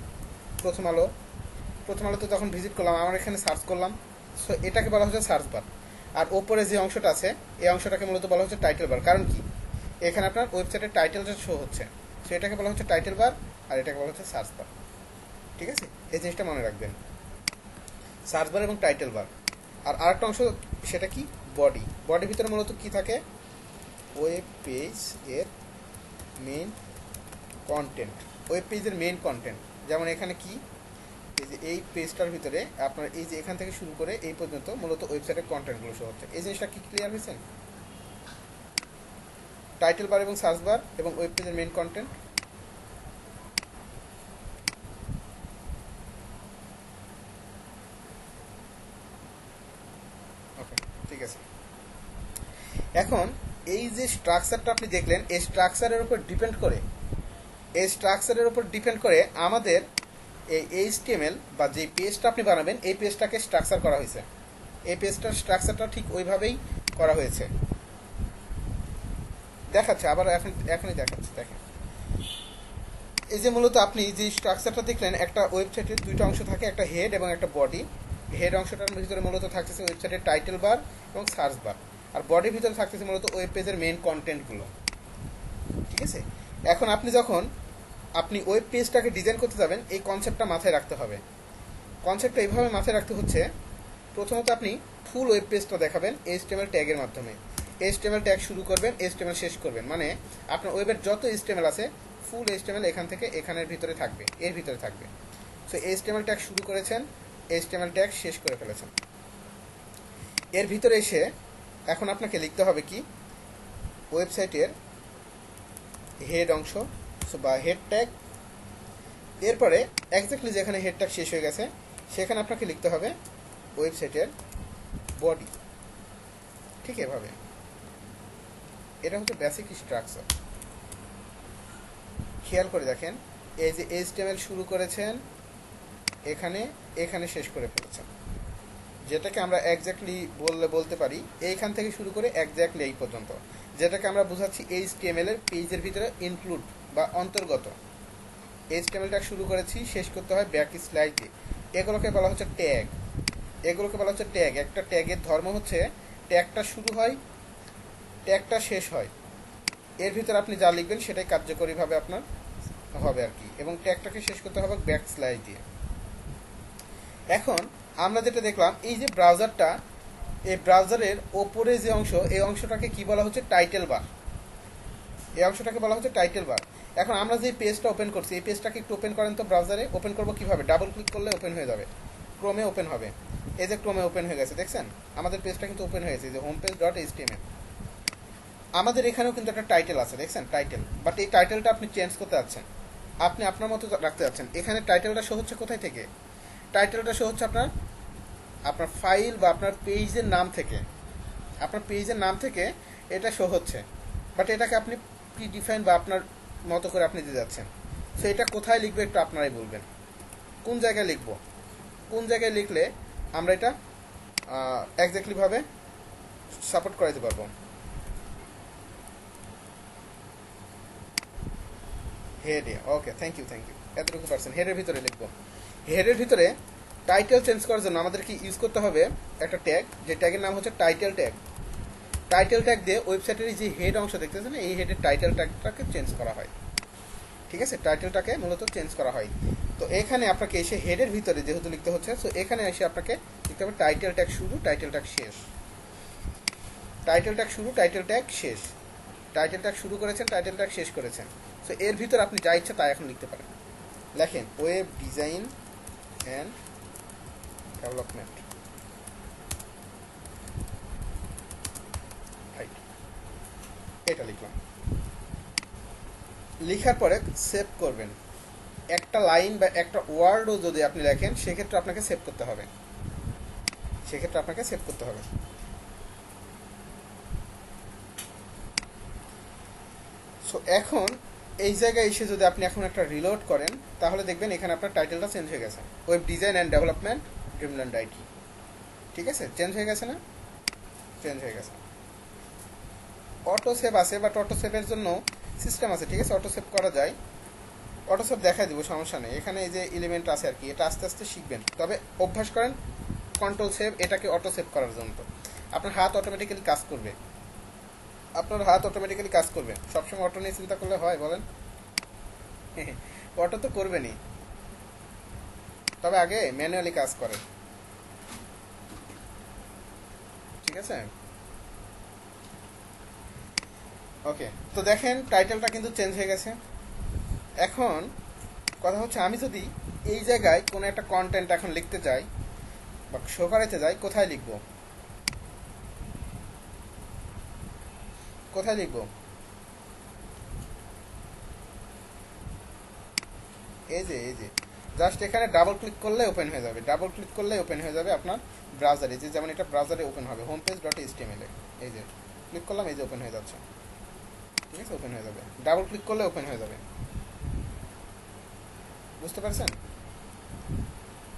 প্রথম আলোতে যখন ভিজিট করলাম, আমরা এখানে সার্চ করলাম, সো এটাকে বলা হচ্ছে সার্চ বার। আর ওপরে যে অংশটা আছে এই অংশটাকে মূলত বলা হচ্ছে টাইটেল বার। কারণ কি, এখানে আপনার ওয়েবসাইটের টাইটেলটা শো হচ্ছে, সো এটাকে বলা হচ্ছে টাইটেল বার, আর এটাকে বলা হচ্ছে সার্চ বার। ঠিক আছে, এই জিনিসটা মনে রাখবেন, সার্চ বার এবং টাইটেল বার। আর আরেকটা অংশ সেটা কি বডির ভিতরে মূলত কি থাকে? ওয়েব পেজ এর মেইন কন্টেন্ট, ওয়েব পেজের মেইন কন্টেন্ট। যেমন এখানে কি, এই যে এই পেজটার ভিতরে আপনার এই যে এখান থেকে শুরু করে এই পর্যন্ত মূলত ওয়েবসাইটের কন্টেন্টগুলো শো হচ্ছে। এই জিনিসটা কি ক্লিয়ার হয়েছে? টাইটেল বার এবং সার্চ বার এবং ওয়েব পেজের মেইন কন্টেন্ট। ওকে, ঠিক আছে। এখন এই যে স্ট্রাকচারটা আপনি দেখলেন, এই স্ট্রাকচারের উপর ডিপেন্ড করে আমাদের এই HTML বা যে পেজটা আপনি বানাবেন, এই পেজটাকে স্ট্রাকচার করা হয়েছে। এই পেজটার স্ট্রাকচারটা ঠিক ওইভাবেই করা হয়েছে। দেখাচ্ছে আবার, এখনই দেখাচ্ছে। দেখেন, এই যে মূলত আপনি যে স্ট্রাকচারটা দেখলেন, একটা ওয়েবসাইটের দুইটা অংশ থাকে, একটা হেড এবং একটা বডি। হেড অংশটার ভিতরে মূলত থাকতেছে ওয়েবসাইটের টাইটেল বার এবং সার্চ বার, আর বডির ভিতরে থাকতেছে মূলত ওয়েব পেজের মেইন কন্টেন্টগুলো। ঠিক আছে, এখন আপনি ওয়েব পেজটাকে ডিজাইন করতে যাবেন, এই কনসেপ্টটা মাথায় রাখতে হবে। কনসেপ্টটা এইভাবে মাথায় রাখতে হচ্ছে, প্রথমত আপনি ফুল ওয়েব পেজটা দেখাবেন HTML ট্যাগের মাধ্যমে। HTML ট্যাগ শুরু করবেন, HTML শেষ করবেন, মানে আপনার ওয়েবের যত HTML আছে ফুল HTML এখান থেকে এখানের ভিতরে থাকবে, এর ভিতরে থাকবে। সো HTML ট্যাগ শুরু করেছেন, HTML ট্যাগ শেষ করে ফেলেছেন। এর ভিতরে এসে এখন আপনাকে লিখতে হবে কি, ওয়েবসাইটের হেড অংশ বা হেড ট্যাগ। এরপরে এক্স্যাক্টলি যেখানে হেড ট্যাগ শেষ হয়ে গেছে সেখানে আপনাকে লিখতে হবে ওয়েবসাইটের বডি, ঠিক এভাবে। এটা হচ্ছে বেসিক স্ট্রাকচার। খেয়াল করে দেখেন, এই যে HTML শুরু করেছেন এখানে, এখানে শেষ করে ফেলেছেন, যেটাকে আমরা এক্স্যাক্টলি বলতে পারি এইখান থেকে শুরু করে এক্স্যাক্টলি এই পর্যন্ত, যেটাকে আমরা বোঝাচ্ছি HTML এর পেজের ভিতরে ইনক্লুড বা অন্তর্গত। HTML শুরু করেছি, শেষ করতে হয় ব্যাক স্ল্যাশ দিয়ে। এগুলোকে বলা হচ্ছে ট্যাগ, এগুলোকে বলা হচ্ছে ট্যাগ। একটা ট্যাগের ধর্ম হচ্ছে ট্যাগটা শুরু হয়, ট্যাগটা শেষ হয়, এর ভিতরে আপনি যা লিখবেন সেটাই কার্যকরীভাবে আপনার হবে আর কি, এবং ট্যাগটাকে শেষ করতে হবে ব্যাক স্ল্যাশ দিয়ে। এখন আমরা যেটা দেখলাম, এই যে ব্রাউজারটা, এই ব্রাউজারের ওপরে যে অংশ, এই অংশটাকে কি বলা হচ্ছে টাইটেল বার, এই অংশটাকে বলা হচ্ছে টাইটেল বার। এখন আমরা যে পেজটা ওপেন করছি, এই পেজটাকে একটু ওপেন করেন তো ব্রাউজারে। ওপেন করবো কিভাবে? ডাবল ক্লিক করলে ওপেন হয়ে যাবে, ক্রোমে ওপেন হবে। এই যে ক্রোমে ওপেন হয়ে গেছে, দেখছেন আমাদের পেজটা কিন্তু ওপেন হয়েছে, যে হোম পেজ ডট HTML। আমাদের এখানেও কিন্তু একটা টাইটেল আছে, দেখছেন টাইটেল, বাট এই টাইটেলটা আপনি চেঞ্জ করতে যাচ্ছেন, আপনি আপনার মতো রাখতে যাচ্ছেন। এখানে টাইটেলটা শো হচ্ছে কোথায় থেকে? টাইটেলটা শো হচ্ছে আপনার আপনার ফাইল বা আপনার পেজের নাম থেকে, আপনার পেজের নাম থেকে এটা শো হচ্ছে, বাট এটাকে আপনি প্রিডিফাইন বা আপনার মতো করে আপনি দিয়ে যাচ্ছেন। সো এটা কোথায় লিখবে একটু আপনারাই বলবেন, কোন জায়গায় লিখবো, কোন জায়গায় লিখলে আমরা এটা এক্স্যাক্টলিভাবে সাপোর্ট করাইতে পারবো। হেডে, ওকে, থ্যাংক ইউ এতটুকু পারছেন। হেডের ভিতরে লিখবো। হেডের ভিতরে টাইটেল চেঞ্জ করার জন্য আমাদেরকে ইউজ করতে হবে একটা ট্যাগ, যে ট্যাগের নাম হচ্ছে টাইটেল ট্যাগ। টাইটেল ট্যাগ দিয়ে ওয়েবসাইটের যে হেড অংশ দেখতেছেন, এই হেডের টাইটেল ট্যাগটাকে চেঞ্জ করা হয়, ঠিক আছে? টাইটেলটাকে মূলত চেঞ্জ করা হয়। তো এখানে আপনাকে এসে হেডের ভিতরে যেহেতু লিখতে হচ্ছে, সো এখানে এসে আপনাকে লিখতে হবে টাইটেল ট্যাগ শুরু, টাইটেল ট্যাগ শেষ, টাইটেল ট্যাগ শুরু, টাইটেল ট্যাগ শেষ। টাইটেল ট্যাগ শুরু করেছেন, টাইটেল ট্যাগ শেষ করেছেন। সো এর ভিতরে আপনি যা ইচ্ছা তাই এখন লিখতে পারেন। লেখেন ওয়েব ডিজাইন অ্যান্ড ডেভেলপমেন্ট, এটা লিখলাম। লিখার পরে সেভ করবেন। একটা লাইন বা একটা ওয়ার্ডও যদি আপনি লেখেন, সেক্ষেত্রে আপনাকে সেভ করতে হবে, সেক্ষেত্রে আপনাকে সেভ করতে হবে। সো এখন এই জায়গায় এসে যদি আপনি এখন একটা রিলোড করেন, তাহলে দেখবেন এখানে আপনার টাইটেলটা চেঞ্জ হয়ে গেছে, web design and development Dreamland IT, ঠিক আছে? চেঞ্জ হয়ে গেছে না? চেঞ্জ হয়ে গেছে। অটো সেভ আছে, বাট অটো সেভের জন্য সিস্টেম আছে, ঠিক আছে? অটো সেভ করা যায়, অটো সেভ দেখাই দিব, সমস্যা নেই। এখানে এই যে এলিমেন্ট আছে আর কি, এটা আস্তে আস্তে শিখবেন, তবে অভ্যাস করেন কন্ট্রোল সেভ এটাকে অটো সেভ করার জন্য। তো আপনার হাত অটোমেটিক্যালি কাজ করবে, আপনার হাত অটোমেটিক্যালি কাজ করবে। সবসময় অটো নিয়ে চিন্তা করলে হয় বলেন? অটো তো করবেনই, তবে আগে ম্যানুয়ালি কাজ করেন, ঠিক আছে? ওকে, তো দেখেন টাইটেলটা কিন্তু চেঞ্জ হয়ে গেছে। এখন কথা হচ্ছে, আমি যদি এই জায়গায় কোনো একটা কন্টেন্ট এখন লিখতে চাই বা শো করাইতে যাই, কোথায় লিখবো? কোথায় লিখবো? এই যে জাস্ট এখানে ডাবল ক্লিক করলে ওপেন হয়ে যাবে, ডাবল ক্লিক করলে ওপেন হয়ে যাবে আপনার ব্রাউজারে, যে যেমন এটা ব্রাউজারে ওপেন হবে হোম পেজ ডট HTML, এই যে ক্লিক করলাম, এই যে ওপেন হয়ে যাচ্ছে, ঠিক আছে? ওপেন হয়ে যাবে, ডাবল ক্লিক করলে ওপেন হয়ে যাবে, বুঝতে পারছেন?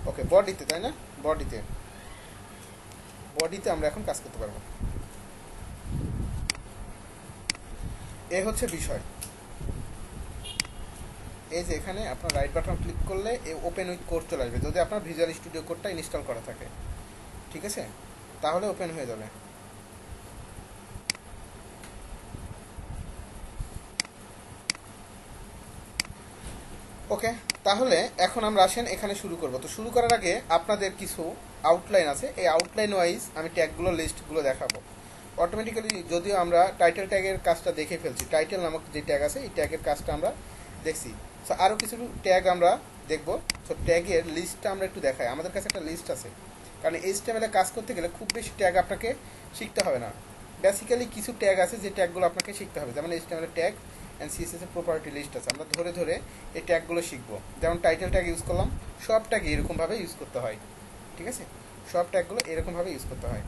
ওকে, বডিতে, তাই না? বডিতে, বডিতে আমরা এখন কাজ করতে পারবো। এই হচ্ছে বিষয়। এই যে এখানে আপনার রাইট বাটন ক্লিক করলে ওপেন উইথ কোড চলে আসবে, যদি আপনার ভিজুয়াল স্টুডিও কোডটা ইনস্টল করা থাকে, ঠিক আছে? তাহলে ওপেন হয়ে যাবে। ওকে, তাহলে এখন আমরা আসেন এখানে শুরু করব। তো শুরু করার আগে আপনাদের কিছু আউটলাইন আছে, এই আউটলাইন ওয়াইজ আমি ট্যাগগুলো লিস্টগুলো দেখাবো। অটোমেটিক্যালি যদিও আমরা টাইটেল ট্যাগের কাজটা দেখে ফেলছি, টাইটেল নামক যে ট্যাগ আছে এই ট্যাগের কাজটা আমরা দেখছি। সো আরও কিছু ট্যাগ আমরা দেখবো। সো ট্যাগের লিস্টটা আমরা একটু দেখাই, আমাদের কাছে একটা লিস্ট আছে, কারণ HTML এ কাজ করতে গেলে খুব বেশি ট্যাগ আপনাকে শিখতে হবে না। বেসিক্যালি কিছু ট্যাগ আছে যে ট্যাগগুলো আপনাকে শিখতে হবে, যেমন HTML এর ট্যাগ অ্যান্ড CSS এর প্রপার্টি লিস্ট আছে, আমরা ধরে ধরে এই ট্যাগগুলো শিখবো। যেমন টাইটেল ট্যাগ ইউজ করলাম, সব ট্যাগ এরকমভাবে ইউজ করতে হয়, ঠিক আছে? সব ট্যাগগুলো এরকমভাবে ইউজ করতে হয়।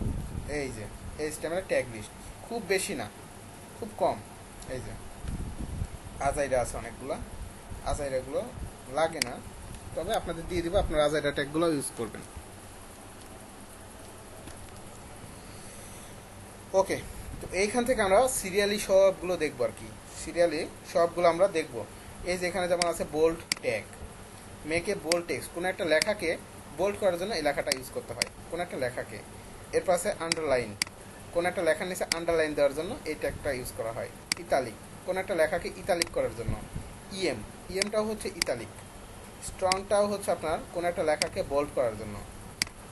এই যে HTML ট্যাগ লিস্ট, খুব বেশি না, খুব কম। এই যে আজাইরা আছে অনেকগুলো, আজাইরাগুলো লাগে না, তবে আপনাদের দিয়ে দিব, আপনারা আজাইরা ট্যাগগুলো ইউজ করবেন। ওকে, তো এইখান থেকে আমরা সিরিয়ালি সবগুলো দেখবো আর কি, সিরিয়ালি সবগুলো আমরা দেখবো। এই যে এখানে যেমন আছে বোল্ড ট্যাগ, মেকে বোল্ড টেক্সট, কোনো একটা লেখাকে বোল্ড করার জন্য এই লেখাটা ইউজ করতে হয়, কোনো একটা লেখাকে। এরপর আছে আন্ডারলাইন, কোনো একটা লেখার নিচে আন্ডারলাইন দেওয়ার জন্য এই ট্যাগটা ইউজ করা হয়। ইতালিক, কোনো একটা লেখাকে ইতালিক করার জন্য। ইএমটাও হচ্ছে ইতালিক। স্ট্রংটাও হচ্ছে আপনার কোনো একটা লেখাকে বোল্ড করার জন্য।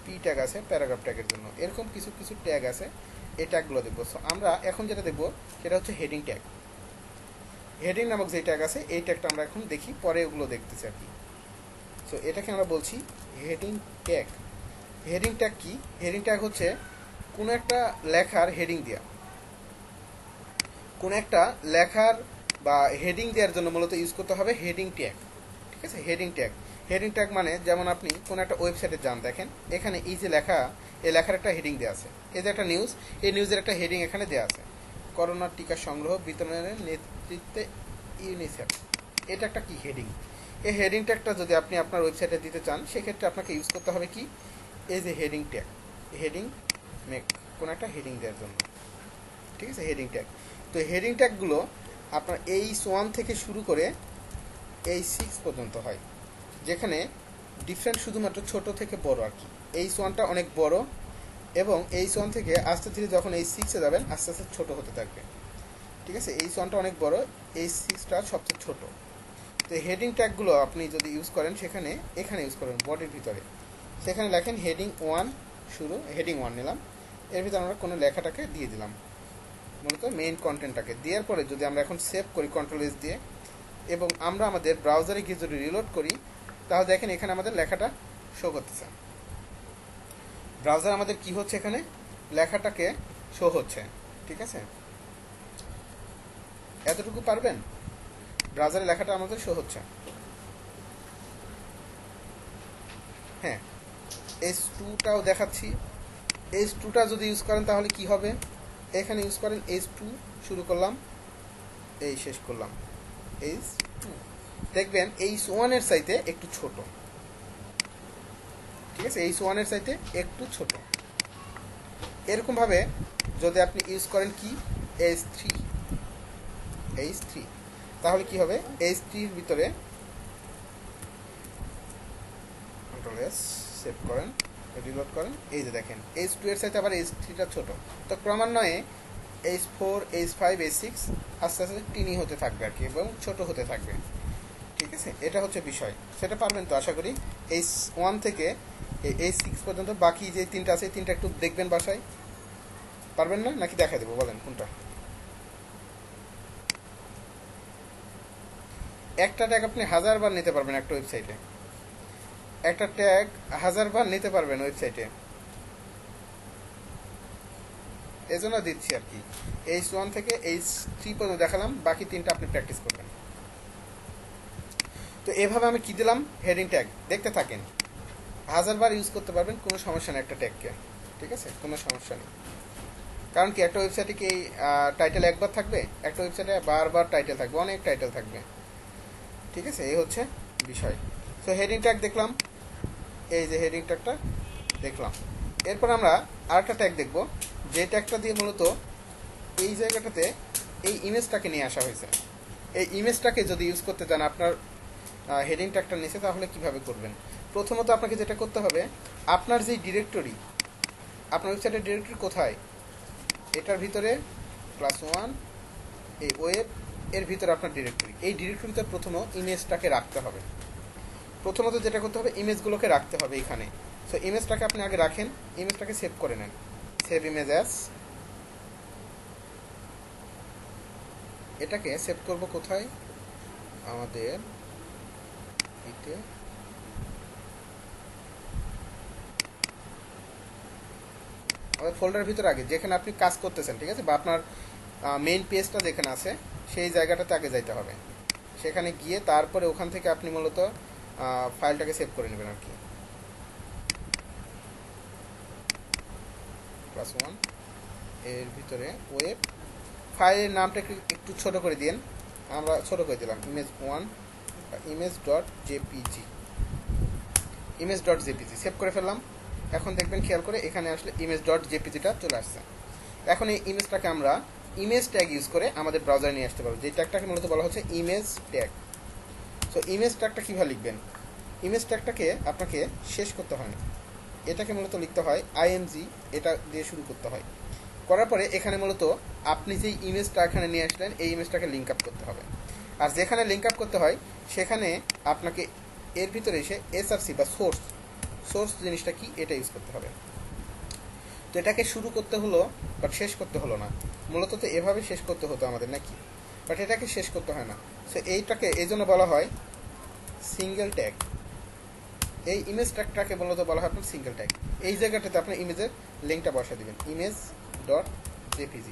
পি ট্যাগ আছে প্যারাগ্রাফ ট্যাগের জন্য। এরকম কিছু কিছু ট্যাগ আছে, এই ট্যাগগুলো দেখবো। সো আমরা এখন যেটা দেখবো সেটা হচ্ছে হেডিং ট্যাগ। হেডিং নামক যে ট্যাগ আছে এই ট্যাগটা আমরা এখন দেখি, পরে ওগুলো দেখতেছি আর কি। সো এটাকে আমরা বলছি হেডিং ট্যাগ। হেডিং ট্যাগ কি? হেডিং ট্যাগ হচ্ছে কোনো একটা লেখার হেডিং দেওয়া, কোনো একটা লেখার বা হেডিং দেওয়ার জন্য মূলত ইউজ করতে হবে হেডিং ট্যাগ। ঠিক আছে, হেডিং ট্যাগ। হেডিং ট্যাগ মানে যেমন আপনি কোনো একটা ওয়েবসাইটে যান, দেখেন এখানে এই যে লেখা, এই লেখার একটা হেডিং দেওয়া আছে। এই যে একটা নিউজ, এই নিউজের একটা হেডিং এখানে দেওয়া আছে, করোনার টিকা সংগ্রহ বিতরণের নেতৃত্বে ইউনিসেফ। এটা একটা কি হেডিং। এই হেডিং ট্যাগটা যদি আপনি আপনার ওয়েবসাইটে দিতে চান, সেক্ষেত্রে আপনাকে ইউজ করতে হবে কি, এই যে হেডিং ট্যাগ। হেডিং মেক, কোনো একটা হেডিং দেওয়ার জন্য। ঠিক আছে, হেডিং ট্যাগ। তো হেডিং ট্যাগগুলো আপনার H1 থেকে শুরু করে H6 পর্যন্ত হয়, যেখানে ডিফারেন্ট শুধুমাত্র ছোট থেকে বড় আর কি। H1টা অনেক বড়, এবং H1 থেকে আস্তে ধীরে যখন H6-এ যাবেন আস্তে আস্তে ছোট হতে থাকবে। ঠিক আছে, H1টা অনেক বড়, H6টা সবচেয়ে ছোট। তো হেডিং ট্যাগগুলো আপনি যদি ইউজ করেন, সেখানে এখানে ইউজ করেন বডির ভিতরে, সেখানে লেখেন হেডিং 1 শুরু, হেডিং 1 নিলাম, এর ভিতরে আমরা কোনো লেখাটাকে দিয়ে দিলাম, মূলত মেইন কন্টেন্টটাকে দেওয়ার পরে যদি আমরা এখন সেভ করি কন্ট্রোল-S দিয়ে, এবং আমরা আমাদের ব্রাউজারে গিয়ে যদি রিলোড করি, তাহলে দেখেন এখানে আমাদের লেখাটা শো করতেছে। ব্রাউজার আমাদের কি হচ্ছে, এখানে লেখাটাকে শো হচ্ছে। ঠিক আছে, এতটুকু পারবেন? ব্রাউজারে লেখাটা আমাদের শো হচ্ছে। হ্যাঁ, H2টাও দেখাচ্ছি। H2টা যদি ইউজ করেন তাহলে কি হবে, এখানে ইউজ করেন H2, শুরু করলাম, এই শেষ করলাম H2, দেখবেন H1-এর চাইতে একটু ছোট। ঠিক আছে, H1-এর চাইতে একটু ছোট। এরকমভাবে যদি আপনি ইউজ করেন কি H3, তাহলে কি হবে, H3-র ভিতরে কন্ট্রোল-S সেভ করেন, রিলোড করেন, এই যে দেখেন H2-এর সাথে আবার H3টা ছোট। তো ক্রমান্বয়ে H4, H5, H6 আস্তে আস্তে টিনি হতে থাকবে আর কি, এবং ছোট হতে থাকবে। ঠিক আছে, এটা হচ্ছে বিষয়। সেটা পারবেন তো আশা করি। H1 থেকে H6 পর্যন্ত বাকি যে তিনটা আছে, তিনটা একটু দেখবেন বাসায়। পারবেন না নাকি দেখা দেবো, বলেন কোনটা? একটা ট্যাগ আপনি 1000 বার নিতে পারবেন একটা ওয়েবসাইটে, একটা ট্যাগ 1000 বার নিতে পারবেন ওয়েবসাইটে। এজন্য দিচ্ছি আর কি। H1 থেকে H3 পর্যন্ত দেখালাম, বাকি তিনটা আপনি প্র্যাকটিস করবেন। তো এভাবে আমি কি দিলাম, হেডিং ট্যাগ দেখতে থাকেন, 1000 বার ইউজ করতে পারবেন, কোনো সমস্যা নেই একটা ট্যাগকে। ঠিক আছে, কোনো সমস্যা নেই। কারণ কি, একটা ওয়েবসাইটে কি টাইটেল একবার থাকবে? একটা ওয়েবসাইটে বারবার টাইটেল থাকবে, অনেক টাইটেল থাকবে। ঠিক আছে, এই হচ্ছে বিষয়। সো হেডিং ট্যাগ দেখলাম, এই যে হেডিং ট্যাগটা দেখলাম। এরপর আমরা আরেকটা ট্যাগ দেখব, যে ট্যাগটা দিয়ে মূলত এই জায়গাটাতে এই ইমেজটাকে নিয়ে আসা হয়েছে। এই ইমেজটাকে যদি ইউজ করতে চান আপনার হেডিং ট্যাগটার নিচে, তাহলে কিভাবে করবেন? প্রথমত আপনাকে যেটা করতে হবে, আপনার যেই ডিরেক্টরি, আপনার ওয়েবসাইটের ডিরেক্টরি কোথায়, এটার ভিতরে +1, এই ওয়েব, এর ভিতরে আপনার ডিরেক্টরি, এই ডিরেক্টরিতে প্রথম ইমেজটাকে রাখতে হবে। প্রথমত যেটা করতে হবে, ইমেজগুলোকে রাখতে হবে এখানে। সো ইমেজটাকে আপনি আগে রাখেন, ইমেজটাকে সেভ করে নেন, সেভ ইমেজ অ্যাজ। এটাকে সেভ করব কোথায়, আমাদের এতে আমাদের ফোল্ডারের ভিতরে আগে যেখানে আপনি কাজ করতেছেন, ঠিক আছে, বা আপনার মেইন পেজটা যেখানে আছে সেই জায়গাটাতে আগে যাইতে হবে। সেখানে গিয়ে তারপরে ওখান থেকে আপনি মূলত ফাইলটাকে সেভ করে নেবেন আর কি। +1 এর ভিতরে ওয়েব ফাইলের নামটা একটু ছোট করে দিন, আমরা ছোট করে দিলাম image1 image.jpg সেভ করে ফেললাম। এখন দেখবেন খেয়াল করে এখানে আসলে image.jpgটা চলে আসছে। এখন এই ইমেজটাকে আমরা ইমেজ ট্যাগ ইউজ করে আমাদের ব্রাউজারে নিয়ে আসতে পারবো, যে ট্যাগটাকে মূলত বলা হচ্ছে ইমেজ ট্যাগ। সো ইমেজ ট্যাগটা কীভাবে লিখবেন? ইমেজ ট্যাগটাকে আপনাকে শেষ করতে হয় না, এটাকে মূলত লিখতে হয় img, এটা দিয়ে শুরু করতে হয়। করার পরে এখানে মূলত আপনি যেই ইমেজটা এখানে নিয়ে আসলেন এই ইমেজটাকে লিঙ্ক আপ করতে হবে। আর যেখানে লিঙ্ক আপ করতে হয় সেখানে আপনাকে এর ভিতরে এসে এসআরসি বা সোর্স জিনিসটা কি এটা ইউজ করতে হবে। তো এটাকে শুরু করতে হলো বাট শেষ করতে হলো না, মূলত তো এভাবে শেষ করতে হতো আমাদের নাকি, বাট এটাকে শেষ করতে হয় না। সো এইটাকে এই জন্য বলা হয় সিঙ্গেল ট্যাগ। এই ইমেজ ট্যাগটাকে মূলত বলা হয় আপনার সিঙ্গেল ট্যাগ। এই জায়গাটাতে আপনি ইমেজের লিঙ্কটা বসা দিবেন image.jpg,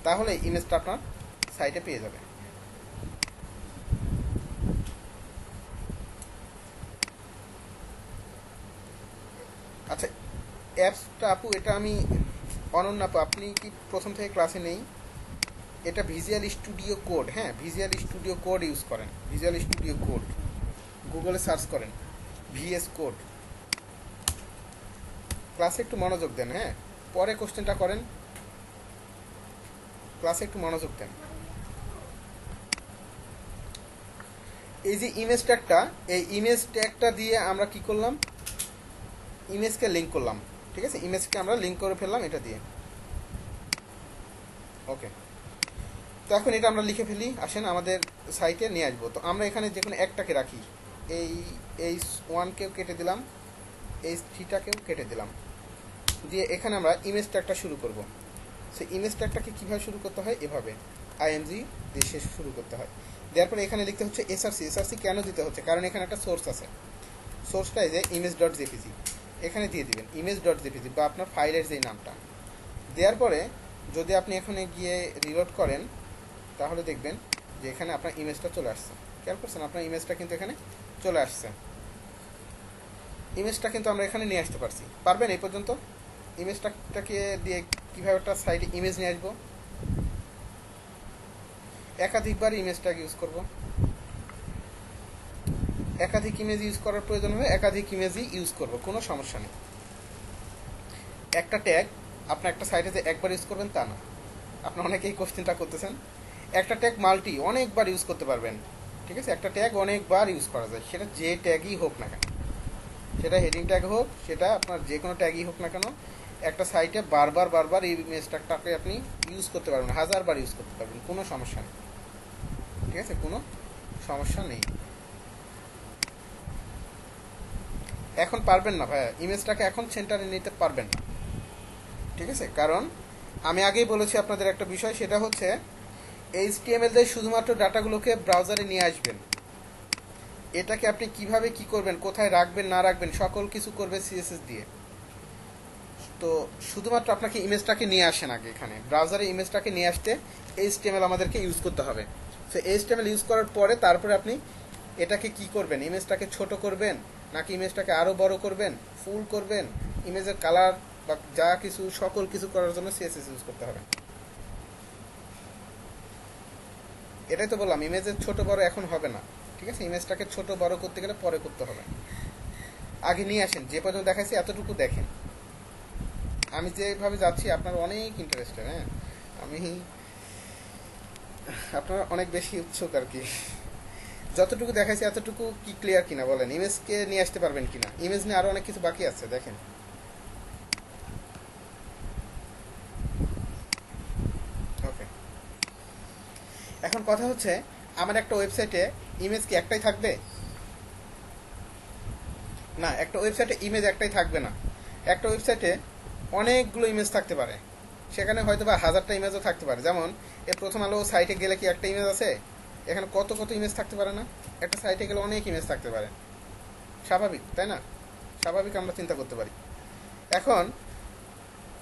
তাহলে ইমেজটা আপনার সাইটে পেয়ে যাবে। আচ্ছা অ্যাপসটা আপু, এটা আমি অনন্য আপু, আপনি কি প্রথম থেকে ক্লাসে নেই? এটা ভিজুয়াল স্টুডিও কোড, হ্যাঁ ভিজুয়াল স্টুডিও কোড ইউজ করেন, ভিজুয়াল স্টুডিও কোড গুগলে সার্চ করেন ভিএস কোড। ক্লাসে একটু মনোযোগ দেন, হ্যাঁ পরে কোশ্চেনটা করেন, ক্লাসে একটু মনোযোগ দেন। এই যে ইমেজ ট্যাগটা, এই ইমেজ ট্যাগটা দিয়ে আমরা কি করলাম, ইমেজকে লিঙ্ক করলাম, ঠিক আছে, ইমেজকে আমরা লিঙ্ক করে ফেললাম এটা দিয়ে। ওকে, তো এখন এটা আমরা লিখে ফেলি, আসেন আমাদের সাইটে নিয়ে আসবো। তো আমরা এখানে যে কোনো একটাকে রাখি, এই 1কেও কেটে দিলাম, এই 3টাকেও কেটে দিলাম, দিয়ে এখানে আমরা ইমেজ ট্যাগটা শুরু করব। সেই ইমেজ ট্যাগটাকে কীভাবে শুরু করতে হয়, এভাবে img দিয়ে শেষ শুরু করতে হয়। দেওয়ার পরে এখানে লিখতে হচ্ছে এসআরসি কেন দিতে হচ্ছে, কারণ এখানে একটা সোর্স আছে, সোর্সটা এই যে image.jpg, এখানে দিয়ে দিবেন image.jpg বা আপনার ফাইলের যেই নামটা। দেওয়ার পরে যদি আপনি এখানে গিয়ে রিলোড করেন তাহলে দেখবেন যে এখানে আপনার ইমেজটা চলে আসছে। খেয়াল করছেন, আপনার ইমেজটা কিন্তু এখানে চলে আসছে। ইমেজটা কিন্তু আমরা এখানে নিয়ে আসতে পারছি। পারবেন এই পর্যন্ত? ইমেজটাকে দিয়ে কীভাবে একটা সাইডে ইমেজ নিয়ে আসবো? একাধিকবার ইমেজটাকে ইউজ করব, একাধিক ইমেজ ইউজ করার প্রয়োজন হবে, একাধিক ইমেজই ইউজ করব, কোনো সমস্যা নেই। একটা ট্যাগ আপনার একটা সাইটে যে একবার ইউজ করবেন তা না, আপনার অনেকেই কোশ্চেনটা করতেছেন। একটা ট্যাগ অনেকবার ইউজ করতে পারবেন, ঠিক আছে, একটা ট্যাগ অনেকবার ইউজ করা যায়, সেটা যে ট্যাগই হোক না কেন, সেটা হেডিং ট্যাগ হোক, সেটা আপনার যে কোনো ট্যাগই হোক না কেন, একটা সাইটে বারবার এই ইমেজ ট্যাগটাকে আপনি ইউজ করতে পারবেন, 1000 বার ইউজ করতে পারবেন, কোনো সমস্যা নেই, ঠিক আছে, কোনো সমস্যা নেই। এখন পারবেন না ভাইয়া, ইমেজটাকে এখন সেন্টারে নিতে পারবেন না, ঠিক আছে, কারণ আমি আগেই বলেছি আপনাদের একটা বিষয়, সেটা হচ্ছে HTML দিয়ে শুধুমাত্র ডাটাগুলোকে ব্রাউজারে নিয়ে আসবেন। এটাকে আপনি কিভাবে কি করবেন, কোথায় রাখবেন না রাখবেন, সকল কিছু করবে CSS দিয়ে। তো শুধুমাত্র আপনাকে ইমেজটাকে নিয়ে আসেন আগে, এখানে ব্রাউজারে ইমেজটাকে নিয়ে আসতে HTML আমাদেরকে ইউজ করতে হবে। সো HTML ইউজ করার পরে তারপরে আপনি এটাকে কি করবেন, ইমেজটাকে ছোট করবেন নাকি ইমেজটাকে আরও বড় করবেন, ফুল করবেন, ইমেজের কালার বা যা কিছু সকল কিছু করার জন্য CSS ইউজ করতে হবে। এটাই তো বললাম, ইমেজের ছোট বড় এখন হবে না, ঠিক আছে, ইমেজটাকে ছোট বড় করতে গেলে পরে করতে হবে। আগে নিয়ে আসেন, যে পর্যন্ত দেখাইছি এতটুকু দেখেন। আমি যেভাবে যাচ্ছি আপনার অনেক ইন্টারেস্টেড, হ্যাঁ আপনারা অনেক বেশি উৎসুক আর কি। যতটুকু দেখাইছি এতটুকু কি ক্লিয়ার কিনা বলেন, ইমেজকে নিয়ে আসতে পারবেন কিনা? ইমেজ নিয়ে আরো অনেক কিছু বাকি আছে, দেখেন। ওকে, এখন কথা হচ্ছে আমার একটা ওয়েবসাইটে ইমেজ কি একটাই থাকবে? না, একটা ওয়েবসাইটে ইমেজ একটাই থাকবে না, একটা ওয়েবসাইটে অনেকগুলো ইমেজ থাকতে পারে, সেখানে হয়তো বা 1000টা ইমেজও থাকতে পারে। যেমন এই প্রথম আলো সাইটে গেলে কি একটা ইমেজ আছে? এখানে কত ইমেজ থাকতে পারে না? একটা সাইটে গেলে অনেক ইমেজ থাকতে পারে, স্বাভাবিক তাই না? স্বাভাবিক আমরা চিন্তা করতে পারি। এখন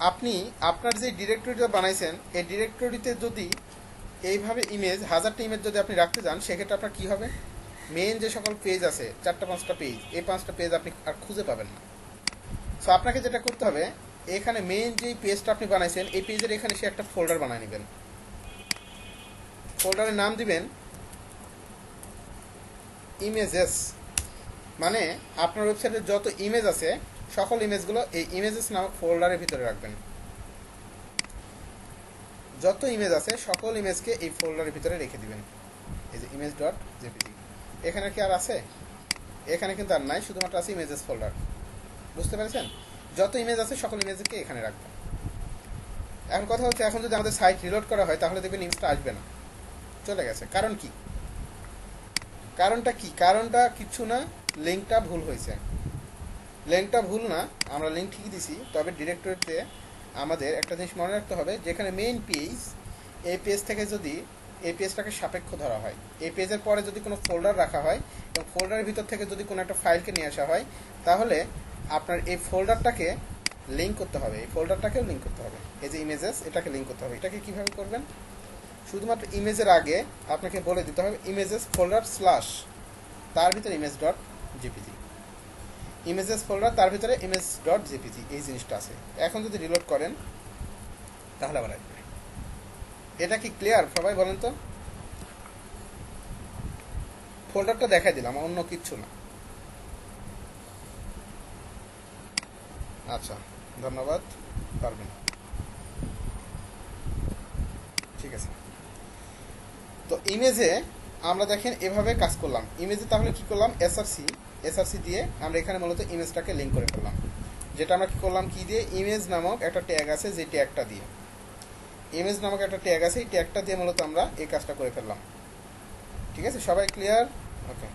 আপনি আপনার যে ডিরেক্টরিটা বানাইছেন এই ডিরেক্টরিতে যদি এইভাবে 1000টা ইমেজ যদি আপনি রাখতে যান, সেক্ষেত্রে আপনার কি হবে, মেইন যে সকল পেজ আছে 4-5টা পেজ, এই 5টা পেজ আপনি আর খুঁজে পাবেন না। সো আপনাকে যেটা করতে হবে, এখানে মেইন যে পেজটা আপনি বানাইছেন এই পেজের এখানে সে একটা ফোল্ডার বানিয়ে নেবেন। ফোল্ডারের নাম দিবেন ইমেজেস, মানে আপনার ওয়েবসাইটে যত ইমেজ আছে সকল ইমেজগুলো এই ইমেজেস নামক ফোল্ডারের ভিতরে রাখবেন। যত ইমেজ আছে সকল ইমেজকে এই ফোল্ডারের ভিতরে রেখে দিবেন। এই যে ইমেজ ডট জেপিজি, এখানে কি আর আছে? এখানে কিন্তু আর নাই, শুধুমাত্র আছে ইমেজেস ফোল্ডার। বুঝতে পেরেছেন? যত ইমেজ আছে সকল ইমেজকে এখানে রাখবেন। এখন কথা হচ্ছে, এখন যদি আমাদের সাইট রিলোড করা হয় তাহলে দেখবেন ইমেজটা আসবে না, চলে গেছে। কারণ কি? কারণটা কিছু না, লিঙ্কটা ভুল হয়েছে। লিঙ্কটা ভুল না, আমরা লিঙ্ক ঠিকই দিছি, তবে ডিরেক্টরিতে আমাদের একটা জিনিস মনে রাখতে হবে, যেখানে মেইন পেজ, এই পেজ থেকে যদি এই পেজটাকে সাপেক্ষ ধরা হয়, এই পেজের পরে যদি কোনো ফোল্ডার রাখা হয় এবং ফোল্ডারের ভিতর থেকে যদি কোনো একটা ফাইলকে নিয়ে আসা হয়, তাহলে আপনার এই ফোল্ডারটাকে লিঙ্ক করতে হবে, এই ফোল্ডারটাকেও লিঙ্ক করতে হবে। এই যে ইমেজেস, এটাকে লিঙ্ক করতে হবে। এটাকে কীভাবে করবেন? শুধুমাত্র ইমেজের আগে আপনাকে বলে দিতে হবে ইমেজেস ফোল্ডার স্ল্যাশ, তার ভিতরে image dot JPG, images folder তার ভিতরে ইমেজ ডট জেপিজি, এই জিনিসটা আছে। এখন যদি রিলোড করেন তাহলে আবার আসবে। এটা কি ক্লিয়ার সবাই? বলেন তো। ফোল্ডারটা দেখাই দিলাম, অন্য কিচ্ছু না। আচ্ছা, ধন্যবাদ, পারবেন, ঠিক আছে। তো ইমেজে আমরা দেখেন এভাবে কাজ করলাম। ইমেজে তাহলে কি করলাম? এসআরসি দিয়ে আমরা এখানে মূলত ইমেজটাকে লিঙ্ক করে ফেললাম। যেটা আমরা কি করলাম, কি দিয়ে? ইমেজ নামক একটা ট্যাগ আছে, যে ট্যাগটা দিয়ে, ইমেজ নামক একটা ট্যাগ আছে, এই ট্যাগটা দিয়ে মূলত আমরা এই কাজটা করে ফেললাম। ঠিক আছে, সবাই ক্লিয়ার? ওকে।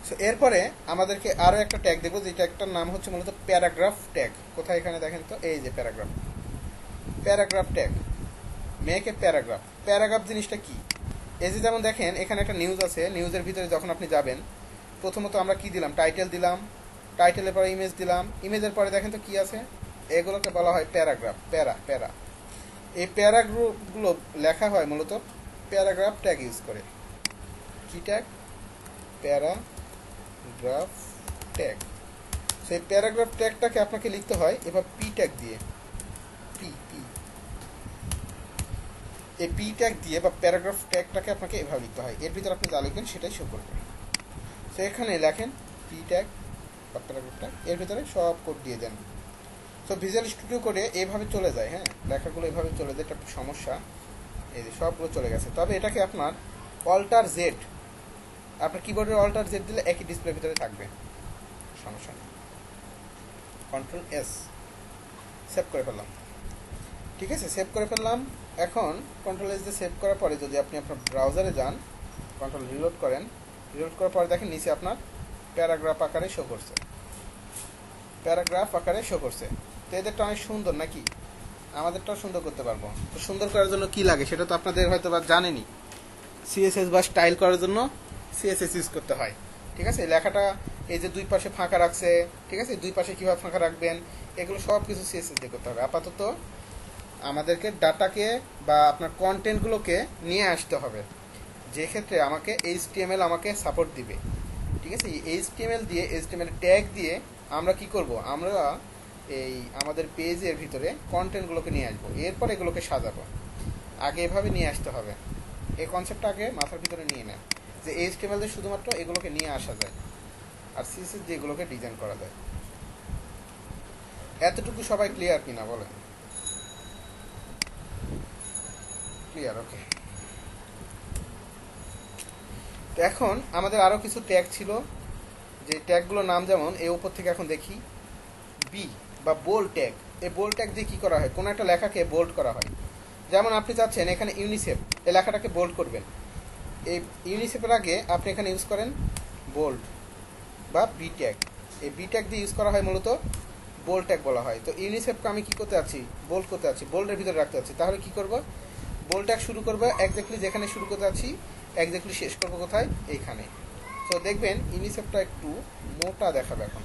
সো এরপরে আমাদেরকে আরও একটা ট্যাগ দেবো, যে ট্যাগটার নাম হচ্ছে মূলত প্যারাগ্রাফ ট্যাগ। কোথায়? এখানে দেখেন তো, এই যে paragraph tag, make a paragraph জিনিসটা কি? এই যে যেমন দেখেন এখানে একটা নিউজ আছে, নিউজের ভিতরে যখন আপনি যাবেন, প্রথমত আমরা কি দিলাম? টাইটেল দিলাম, টাইটেলের পরে ইমেজ দিলাম, ইমেজের পরে দেখেন তো কি আছে? এগুলোকে বলা হয় প্যারাগ্রাফ। প্যারা এই প্যারাগ্রাফগুলো লেখা হয় মূলত প্যারাগ্রাফ ট্যাগ ইউজ করে। কি ট্যাগ? Paragraph tag. সেই প্যারাগ্রাফ ট্যাগটাকে আপনাকে লিখতে হয় এবার পি ট্যাগ দিয়ে, এই পি ট্যাগ দিয়ে বা প্যারাগ্রাফ ট্যাগটাকে আপনাকে এভাবে লিখতে হয়। এর ভিতরে আপনি যা লিখবেন সেটাই শো করবে। তো এখানে লেখেন পি ট্যাগ বা প্যারাগ্রাফ ট্যাগ, এর ভিতরে সব কোড দিয়ে দেন। তো ভিজুয়াল স্টুডিও করে এভাবে চলে যায়, হ্যাঁ, লেখাগুলো এভাবে চলে যায়, এটা একটু সমস্যা। এই যে সবগুলো চলে গেছে। তবে এটাকে আপনার অল্টার জেড, আপনার কিবোর্ডের অল্টার জেড দিলে একই ডিসপ্লের ভিতরে থাকবে, সমস্যা নেই। কন্ট্রোল এস, সেভ করে ফেললাম। ঠিক আছে, সেভ করে ফেললাম। এখন কন্ট্রোল এস দিয়ে সেভ করার পরে যদি আপনি আপনার ব্রাউজারে যান, কন্ট্রোল রিলোড করেন, রিলোড করার পরে দেখেন নিচে আপনার প্যারাগ্রাফ আকারে শো করছে, তো এদেরটা অনেক সুন্দর নাকি? আমাদেরটাও সুন্দর করতে পারবো। তো সুন্দর করার জন্য কি লাগে সেটা তো আপনাদের হয়তো বা জানেনই। সিএসএস বা স্টাইল করার জন্য সিএসএস ইউজ করতে হয়। ঠিক আছে, লেখাটা এই যে দুই পাশে ফাঁকা রাখছে, ঠিক আছে, দুই পাশে কীভাবে ফাঁকা রাখবেন, এগুলো সব কিছু সিএসএস দিয়ে করতে হবে। আপাতত আমাদেরকে ডাটাকে বা আপনার কন্টেন্টগুলোকে নিয়ে আসতে হবে, যে ক্ষেত্রে আমাকে এইচটিএমএল আমাকে সাপোর্ট দিবে। ঠিক আছে, এইচটিএমএল দিয়ে, এইচটিএমএল ট্যাগ দিয়ে আমরা কি করব? আমরা এই আমাদের পেজের ভিতরে কন্টেন্টগুলোকে নিয়ে আসবো, এরপর এগুলোকে সাজাবো। আগে এভাবে নিয়ে আসতে হবে, এই কনসেপ্টটা আগে মাথার ভিতরে নিয়ে নেন, যে এইচটিএমএল দিয়ে শুধুমাত্র এগুলোকে নিয়ে আসা যায়, আর সিএসএস দিয়ে এগুলোকে ডিজাইন করা যায়। এতটুকু সবাই ক্লিয়ার কিনা বলেন? ক্লিয়ার? ওকে। তো এখন আমাদের আরও কিছু ট্যাগ ছিল, যে ট্যাগগুলোর নাম যেমন এই উপর থেকে এখন দেখি, বি বা বোল্ড ট্যাগ। এই বোল্ড ট্যাগ দিয়ে কী করা হয়? কোনো একটা লেখাকে বোল্ড করা হয়। যেমন আপনি চাচ্ছেন এখানে ইউনিসেফ, এই লেখাটাকে বোল্ড করবেন, এই ইউনিসেফের আগে আপনি এখানে ইউজ করেন বোল্ড বা বি ট্যাগ। এই বি ট্যাগ দিয়ে ইউজ করা হয় মূলত বোল্ড ট্যাগ বলা হয়। তো ইউনিসেফকে আমি কী করতে আছি? বোল্ড করতে আছি, বোল্ডের ভিতরে রাখতে আছি। তাহলে কি করব? বোল্ড ট্যাগ শুরু করবো একজাক্টলি যেখানে শুরু করতে আছি, একজাক্টলি শেষ করবো কোথায়? এইখানে। তো দেখবেন ইউনিসেফটা একটু মোটা দেখাবে এখন।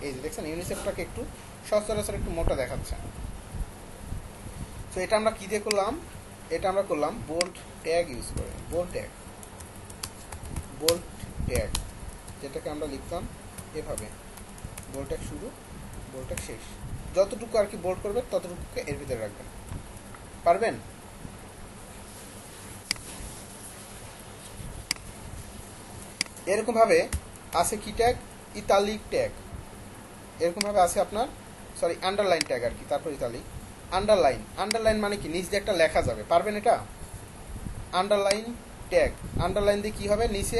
এই যে দেখছেন ইউনিসেফটাকে একটু সচরাচর একটু মোটা দেখাচ্ছে। তো এটা আমরা কী দিয়ে করলাম? এটা আমরা করলাম বোল্ড ট্যাগ ইউজ করে। বোল্ড ট্যাগ যেটাকে আমরা লিখতাম এভাবে, বোল্ড ট্যাগ শুরু, বোল্ড ট্যাগ শেষ। যতটুকু আর কি বোল্ড করবেন ততটুকুকে এর ভিতরে রাখবেন। পারবেন? এরকমভাবে আছে কি ট্যাগ, ইতালিক ট্যাগ। এরকমভাবে আছে আপনার সরি আন্ডারলাইন ট্যাগ আর কি, তারপর ইতালিক। আন্ডারলাইন, আন্ডারলাইন মানে কি নিচ দিয়ে একটা লেখা যাবে, পারবেন এটা? আন্ডারলাইন ট্যাগ, আন্ডারলাইন দিয়ে কি হবে, নিচে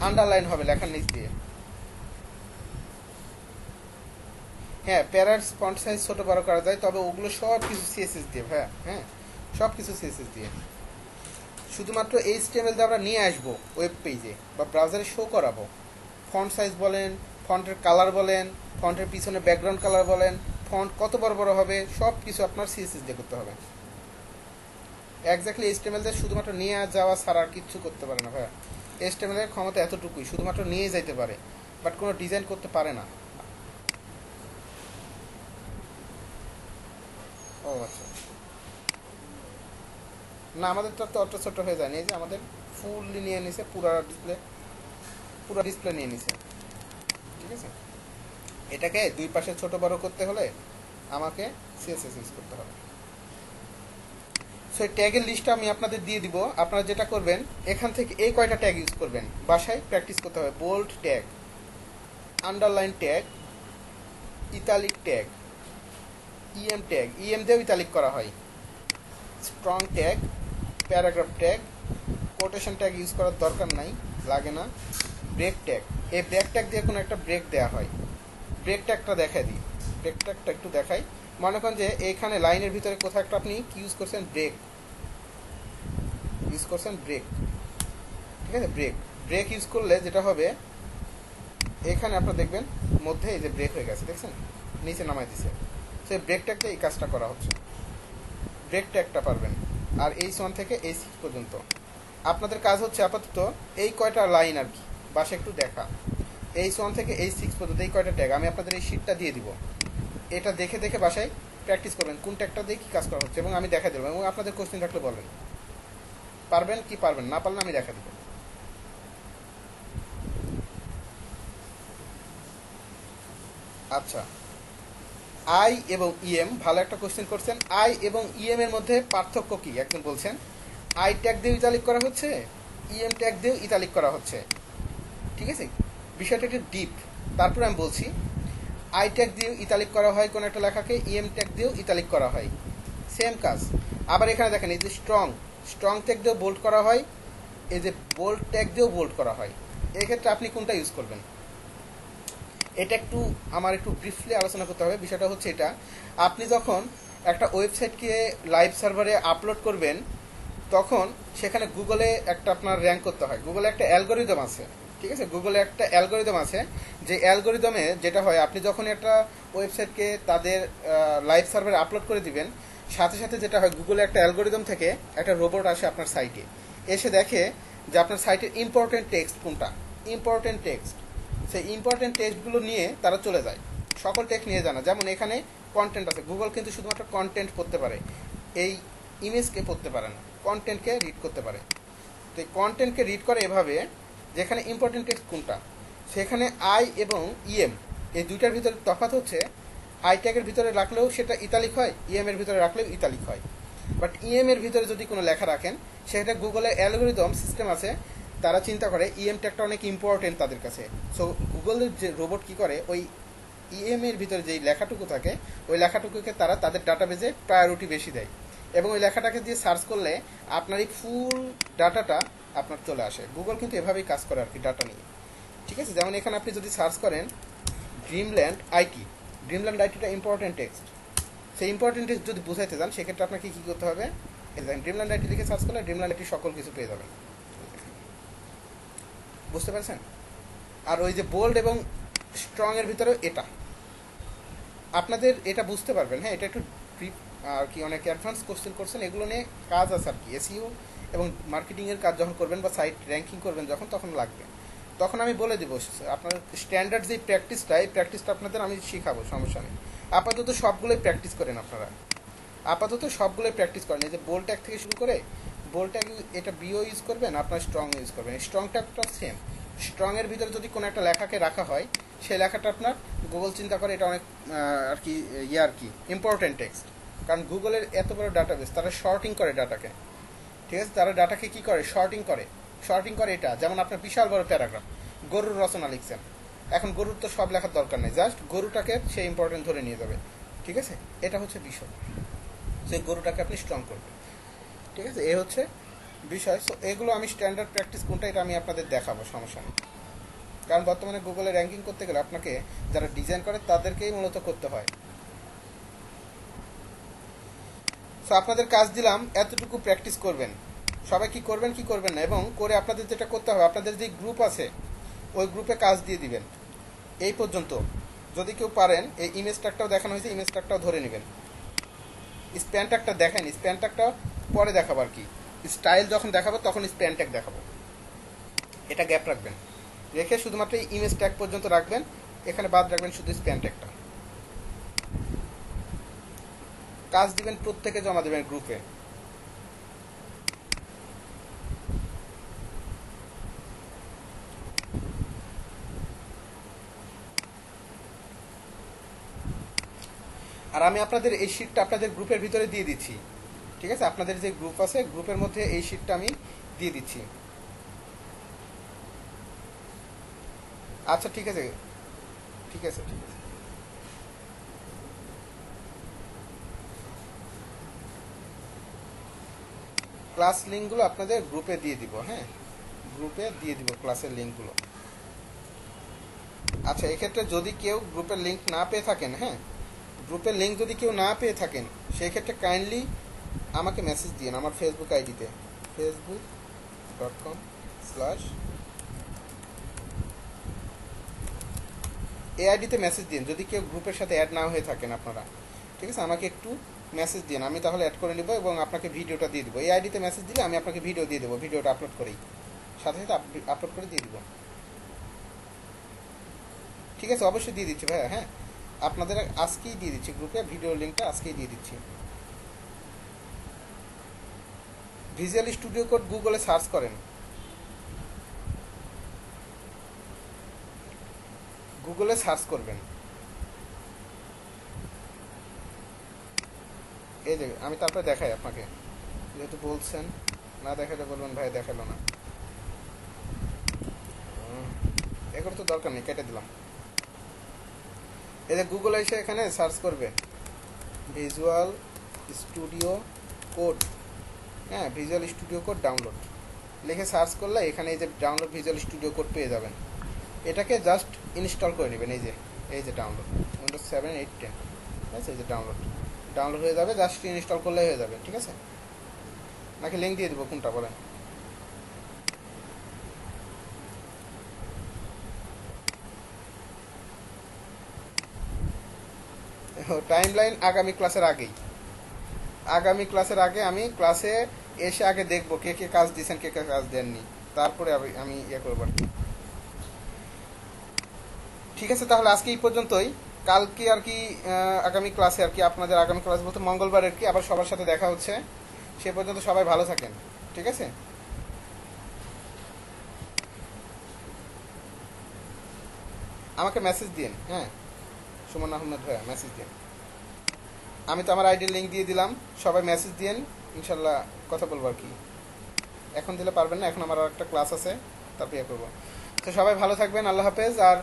আন্ডারলাইন হবে লেখার নিচ দিয়ে। হ্যাঁ, প্যারার ফন্ট সাইজ ছোট বড় করা যায়, তবে ওগুলো সব কিছু সিএসএস দিয়ে। হ্যাঁ হ্যাঁ, সব কিছু সিএসএস দিয়ে। শুধুমাত্র এইচটিএমএল দিয়ে আমরা নিয়ে আসবো ওয়েব পেজে বা ব্রাউজারে শো করাবো। ফন্ট সাইজ বলেন, ফন্টের কালার বলেন, ফন্টের পিছনে ব্যাকগ্রাউন্ড কালার বলেন, ফন্ট কত বড় বড় হবে, সব কিছু আপনার সিএসএস দিয়ে করতে হবে। এক্স্যাক্টলি এইচটিএমএল দিয়ে শুধুমাত্র নিয়ে যাওয়া ছাড়া আর কিচ্ছু করতে পারে না ভাইয়া। এইচটিএমএল এর ক্ষমতা এতটুকুই, শুধুমাত্র নিয়ে যাইতে পারে, বাট কোনো ডিজাইন করতে পারে না। ও আচ্ছা, না আমাদের তো অত ছোট হয়ে যায়নি, এই যে আমাদের ফুললি নিয়ে নিছে, পুরো ডিসপ্লে নিয়ে নিছে। ঠিক আছে, এটাকে দুই পাশে ছোট বড় করতে হলে আমাকে সিএসএস ইউজ করতে হবে। সো ট্যাগের লিস্টটা আমি আপনাদের দিয়ে দিব। আপনারা যেটা করবেন, এখান থেকে এই কয়টা ট্যাগ ইউজ করবেন, বাসায় প্র্যাকটিস করতে হবে। Bold tag, underline tag, italic tag, EM tag, EM দিয়েও ইতালিক করা হয়, strong tag, paragraph tag, quotation tag use করার দরকার নাই, লাগে না। ব্রেক ট্যাগ, এই ব্রেক ট্যাগ দিয়ে কোনো একটা ব্রেক দেওয়া হয়। ব্রেক ট্যাগটা দেখাই দিই, ব্রেক ট্যাগটা একটু দেখাই। মনে করেন যে এইখানে লাইনের ভিতরে কোথাও একটা আপনি কি ইউজ করছেন, ব্রেক ইউজ করছেন, ব্রেক। ঠিক আছে, ব্রেক ব্রেক ইউজ করলে যেটা হবে, এখানে আপনারা দেখবেন মধ্যে এই যে ব্রেক হয়ে গেছে, দেখছেন নিচে নামাই দিছে। সেই ব্রেক ট্যাগটা এই কাজটা করা হচ্ছে। ব্রেক ট্যাগটা পারবেন। আর এই 1 থেকে এই 6 পর্যন্ত আপনাদের কাজ হচ্ছে আপাতত এই কয়টা লাইন আর কি বাসে একটু দেখা। এই 1 থেকে এই 6 পর্যন্ত এই কয়টা ট্যাগ আমি আপনাদের এই শিটটা দিয়ে দিব। এটা দেখে দেখে বাসায় প্র্যাকটিস করবেন কোন ট্যাগটা দিয়ে কী কাজ করা হচ্ছে, এবং আমি দেখা দেবো। এবং আপনাদের কোশ্চেন থাকলে বলবেন, পারবেন কি পারবেন না, পারলে আমি দেখা দেবো। আচ্ছা, আই এবং ইএম, ভালো একটা কোশ্চেন করছেন। আই এবং ইএম এর মধ্যে পার্থক্য কি একজন বলছেন। আই ট্যাগ দিয়ে ইতালিক করা হচ্ছে, ইএম ট্যাগ দিয়েও ইতালিক করা হচ্ছে। ঠিক আছে, বিষয়টা একটু ডিপ। তারপরে আমি বলছি, আই ট্যাগ দিয়েও ইতালিক করা হয় কোনো একটা লেখাকে, ইএম ট্যাগ দিয়েও ইতালিক করা হয়, সেম কাজ। আবার এখানে দেখেন এই যে স্ট্রং, স্ট্রং ট্যাগ দিয়েও বোল্ড করা হয়, এই যে বোল্ড ট্যাগ দিয়েও বোল্ড করা হয়। এক্ষেত্রে আপনি কোনটা ইউজ করবেন, এটা একটু আমার একটু ব্রিফলি আলোচনা করতে হবে। বিষয়টা হচ্ছে এটা, আপনি যখন একটা ওয়েবসাইটকে লাইভ সার্ভারে আপলোড করবেন, তখন সেখানে গুগলে একটা আপনার র্যাঙ্ক করতে হয়। গুগলে একটা অ্যালগোরিদম আছে, ঠিক আছে, গুগলে একটা অ্যালগোরিদম আছে। যে অ্যালগোরিদমে যেটা হয়, আপনি যখন একটা ওয়েবসাইটকে তাদের লাইভ সার্ভারে আপলোড করে দিবেন, সাথে সাথে যেটা হয়, গুগলে একটা অ্যালগোরিদম থেকে একটা রোবট আসে আপনার সাইটে, এসে দেখে যে আপনার সাইটের ইম্পর্টেন্ট টেক্সট কোনটা, ইম্পর্টেন্ট টেক্সট। সেই ইম্পর্টেন্ট টেক্সটগুলো নিয়ে তারা চলে যায়। সকল টেক্সট নিয়ে জানা, যেমন এখানে কন্টেন্ট আছে, গুগল কিন্তু শুধুমাত্র কন্টেন্ট পড়তে পারে, এই ইমেজকে পড়তে পারে না, কন্টেন্টকে রিড করতে পারে। তো এই কন্টেন্টকে রিড করে এভাবে, যেখানে ইম্পর্টেন্ট টেক্সট কোনটা, সেখানে আই এবং ইএম এই দুইটার ভিতরে তফাৎ হচ্ছে, আই ট্যাগের ভিতরে রাখলেও সেটা ইতালিক হয়, ইএম এর ভিতরে রাখলেও ইতালিক হয়। বাট ইএম এর ভিতরে যদি কোনো লেখা রাখেন, সেটা গুগলের অ্যালগোরিদম সিস্টেম আছে, তারা চিন্তা করে ইএম ট্যাগটা অনেক ইম্পর্টেন্ট তাদের কাছে। সো গুগলের যে রোবট কি করে, ওই ইএম এর ভিতরে যেই লেখাটুকু থাকে, ওই লেখাটুকুকে তারা তাদের ডাটাবেজে প্রায়োরিটি বেশি দেয়, এবং ওই লেখাটাকে দিয়ে সার্চ করলে আপনার এই ফুল ডাটাটা আপনার চলে আসে। গুগল কিন্তু এভাবেই কাজ করে আর কি, ডাটা নিয়ে। ঠিক আছে, যেমন এখানে আপনি যদি সার্চ করেন ড্রিমল্যান্ড আইটি, ড্রিমল্যান্ড আইটিটা ইম্পর্টেন্ট টেক্সট। সেই ইম্পর্টেন্ট টেক্সট যদি বুঝাইতে চান, সেক্ষেত্রে আপনাকে কী করতে হবে, ড্রিমল্যান্ড আইটি লিখে সার্চ করলে ড্রিমল্যান্ড আইটি সকল কিছু পেয়ে যাবেন। বুঝতে পারছেন? আর ওই যে বোল্ড এবং স্ট্রং এর ভিতরে এটা আপনাদের এটা বুঝতে পারবেন। হ্যাঁ, এটা একটু ডিপ আর কি, অনেক অ্যাডভান্স কোশ্চেন করছেন, এগুলো নিয়ে কাজ আছে আর কি। এসইও এবং মার্কেটিংয়ের কাজ যখন করবেন বা সাইট র্যাঙ্কিং করবেন যখন, তখন লাগবে। তখন আমি বলে দেবো আপনার স্ট্যান্ডার্ড যে প্র্যাকটিসটা, এই প্র্যাকটিসটা আপনাদের আমি শিখাবো, সমস্যা নেই। আপাতত সবগুলোই প্র্যাকটিস করেন আপনারা, আপাতত সবগুলোই প্র্যাকটিস করেন। এই যে বোল্ড ট্যাগ থেকে শুরু করে, বোল্ড ট্যাগ এটা বিও ইউজ করবেন, আপনার স্ট্রং ইউজ করবেন। স্ট্রং ট্যাগটা সেম, স্ট্রং এর ভিতরে যদি কোনো একটা লেখাকে রাখা হয়, সেই লেখাটা আপনার গুগল চিন্তা করে এটা অনেক আর কি আর কি ইম্পর্টেন্ট টেক্সট, কারণ গুগলের এত বড় ডাটাবেস, তারা শর্টিং করে ডাটাকে, ঠিক আছে, তারা ডাটাকে কি করে শর্টিং করে এটা, যেমন আপনার বিশাল বড় প্যারাগ্রাফ গরুর রচনা লিখছেন, এখন গরুর তো সব লেখার দরকার নেই, জাস্ট গরুটাকে সে ইম্পর্টেন্ট ধরে নিয়ে যাবে, ঠিক আছে, এটা হচ্ছে বিষয়, সেই গরুটাকে আপনি স্ট্রং করবেন, ঠিক আছে, এ হচ্ছে বিষয়। সো এগুলো আমি স্ট্যান্ডার্ড প্র্যাকটিস কোনটা এটা আমি আপনাদের দেখাবো, সমস্যা নেই, কারণ বর্তমানে গুগলে র্যাঙ্কিং করতে গেলে আপনাকে যারা ডিজাইন করে তাদেরকেই মূলত করতে হয়। সো আপনাদের কাজ দিলাম, এতটুকু প্র্যাকটিস করবেন, সবাই কি করবেন না, এবং করে আপনাদের যেটা করতে হবে, আপনাদের যে গ্রুপ আছে ওই গ্রুপে কাজ দিয়ে দিবেন। এই পর্যন্ত যদি কেউ পারেন, এই ইমেজ ট্যাগটাও দেখানো হয়েছে, ইমেজ ট্যাগটাও ধরে নেবেন, স্প্যান ট্যাগটা দেখেন, স্প্যান ট্যাগটা পরে দেখাবো আর কি, স্টাইল যখন দেখাবো তখন স্প্যান ট্যাগ দেখাবো, এটা গ্যাপ রাখবেন, রেখে শুধুমাত্র এই ইমেজ ট্যাগ পর্যন্ত রাখবেন, এখানে বাদ রাখবেন শুধু স্প্যান ট্যাগটা। কাজ দিবেন, প্রত্যেকে জমা দেবেন গ্রুপে। আর আমি আপনাদের এই শিটটা আপনাদের গ্রুপের ভিতরে দিয়ে দিচ্ছি, ঠিক আছে, আপনাদের যে গ্রুপ আছে গ্রুপের মধ্যে এই শিটটা আমি দিয়ে দিচ্ছি। আচ্ছা ঠিক আছে, ঠিক আছে, ঠিক আছে, ক্লাস লিঙ্কগুলো আপনাদের গ্রুপে দিয়ে দিব, হ্যাঁ, গ্রুপে দিয়ে দিব ক্লাসের লিঙ্কগুলো। আচ্ছা, এক্ষেত্রে যদি কেউ গ্রুপের লিঙ্ক না পেয়ে থাকেন, হ্যাঁ, গ্রুপের লিঙ্ক যদি কেউ না পেয়ে থাকেন, সেই ক্ষেত্রে কাইন্ডলি আমাকে মেসেজ দিন আমার ফেসবুক আইডিতে, facebook.com/ এই আইডিতে মেসেজ দিন, যদি কেউ গ্রুপের সাথে অ্যাড না হয়ে থাকেন আপনারা, ঠিক আছে, আমাকে একটু মেসেজ দিন, আমি তাহলে অ্যাড করে নিব এবং আপনাকে ভিডিওটা দিয়ে দেবো। এই আইডিতে মেসেজ দিলে আমি আপনাকে ভিডিও দিয়ে দেবো, ভিডিওটা আপলোড করেই সাথে সাথে আপলোড করে দিয়ে দিব, ঠিক আছে, অবশ্যই দিয়ে দিচ্ছি ভাইয়া, হ্যাঁ, আপনাদের আজকেই দিয়ে দিচ্ছি গ্রুপে ভিডিও লিঙ্কটা, আজকেই দিয়ে দিচ্ছি। ভিজুয়াল স্টুডিও কোড গুগলে সার্চ করেন, গুগলে সার্চ করবেন, এই যে আমি তারপরে দেখাই আপনাকে, যেহেতু বলছেন না দেখালে বলবেন ভাই দেখালো না, এগুলো তো দরকার নেই, কেটে দিলাম। এই যে গুগলে এসে এখানে সার্চ করবে ভিজুয়াল স্টুডিও কোড, হ্যাঁ, ভিজুয়াল স্টুডিও কোড ডাউনলোড লিখে সার্চ করলে এখানে এই যে ডাউনলোড ভিজুয়াল স্টুডিও কোড পেয়ে যাবেন, এটাকে জাস্ট ইনস্টল করে নেবেন, এই যে ডাউনলোড উইন্ডোজ 7, 8, 10, ঠিক আছে, এই যে ডাউনলোড হয়ে যাবে, জাস্ট ইনস্টল করলে হয়ে যাবে, ঠিক আছে, নাকি লিঙ্ক দিয়ে দেবো, কোনটা বলেন? টাইম লাইন আগামী ক্লাসের আগে আমি ক্লাসে এসে আগে দেখবো কে কে কাজ দিয়েছেন, কে কে কাজ দেননি, তারপরে আমি ইয়ে করবো আর কি, ঠিক আছে। তাহলে আজকে এই পর্যন্তই, কালকে আর কি আগামী ক্লাসে আর কি, আপনাদের আগামী ক্লাস বলতে মঙ্গলবার আর কি আবার সবার সাথে দেখা হচ্ছে, সে পর্যন্ত সবাই ভালো থাকেন, ঠিক আছে। আমাকে মেসেজ দিন, হ্যাঁ, সুমন আহমেদ ভাইয়া মেসেজ দিন, আমি তো আমার আইডির লিঙ্ক দিয়ে দিলাম, সবাই মেসেজ দিন, ইনশাল্লাহ কথা বলবো আর কি, এখন দিলে পারবেন না, এখন আমার আর একটা ক্লাস আছে, তারপর ইয়ে করবো। তো সবাই ভালো থাকবেন, আল্লাহ হাফেজ। আর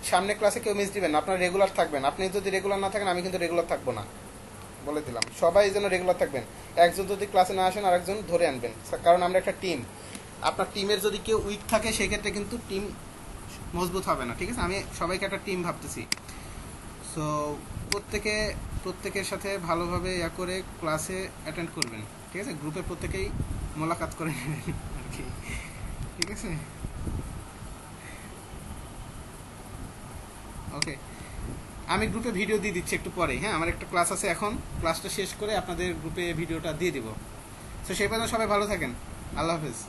সামনে ক্লাসে কেউ মিস দিবেন না, আপনারা রেগুলার থাকবেন, আপনি যদি রেগুলার না থাকেন আমি কিন্তু রেগুলার থাকবো না, বলে দিলাম, সবাই যেন রেগুলার থাকবেন, একজন যদি ক্লাসে না আসেন আরেকজন ধরে আনবেন, কারণ আমরা একটা টিম, আপনার টিমের যদি কেউ উইক থাকে সেক্ষেত্রে কিন্তু টিম মজবুত হবে না, ঠিক আছে, আমি সবাইকে একটা টিম ভাবতেছি। সো প্রত্যেকের সাথে ভালোভাবে ইয়া করে ক্লাসে অ্যাটেন্ড করবেন, ঠিক আছে, গ্রুপে প্রত্যেকেই মোলাকাত করে নেবেন আর কি, ঠিক আছে, ওকে। আমি গ্রুপে ভিডিও দিয়ে দিচ্ছি একটু পরেই, হ্যাঁ, আমার একটা ক্লাস আছে, এখন ক্লাসটা শেষ করে আপনাদের গ্রুপে ভিডিওটা দিয়ে দিব। তো সেই পর্যন্ত সবাই ভালো থাকেন, আল্লাহ হাফেজ।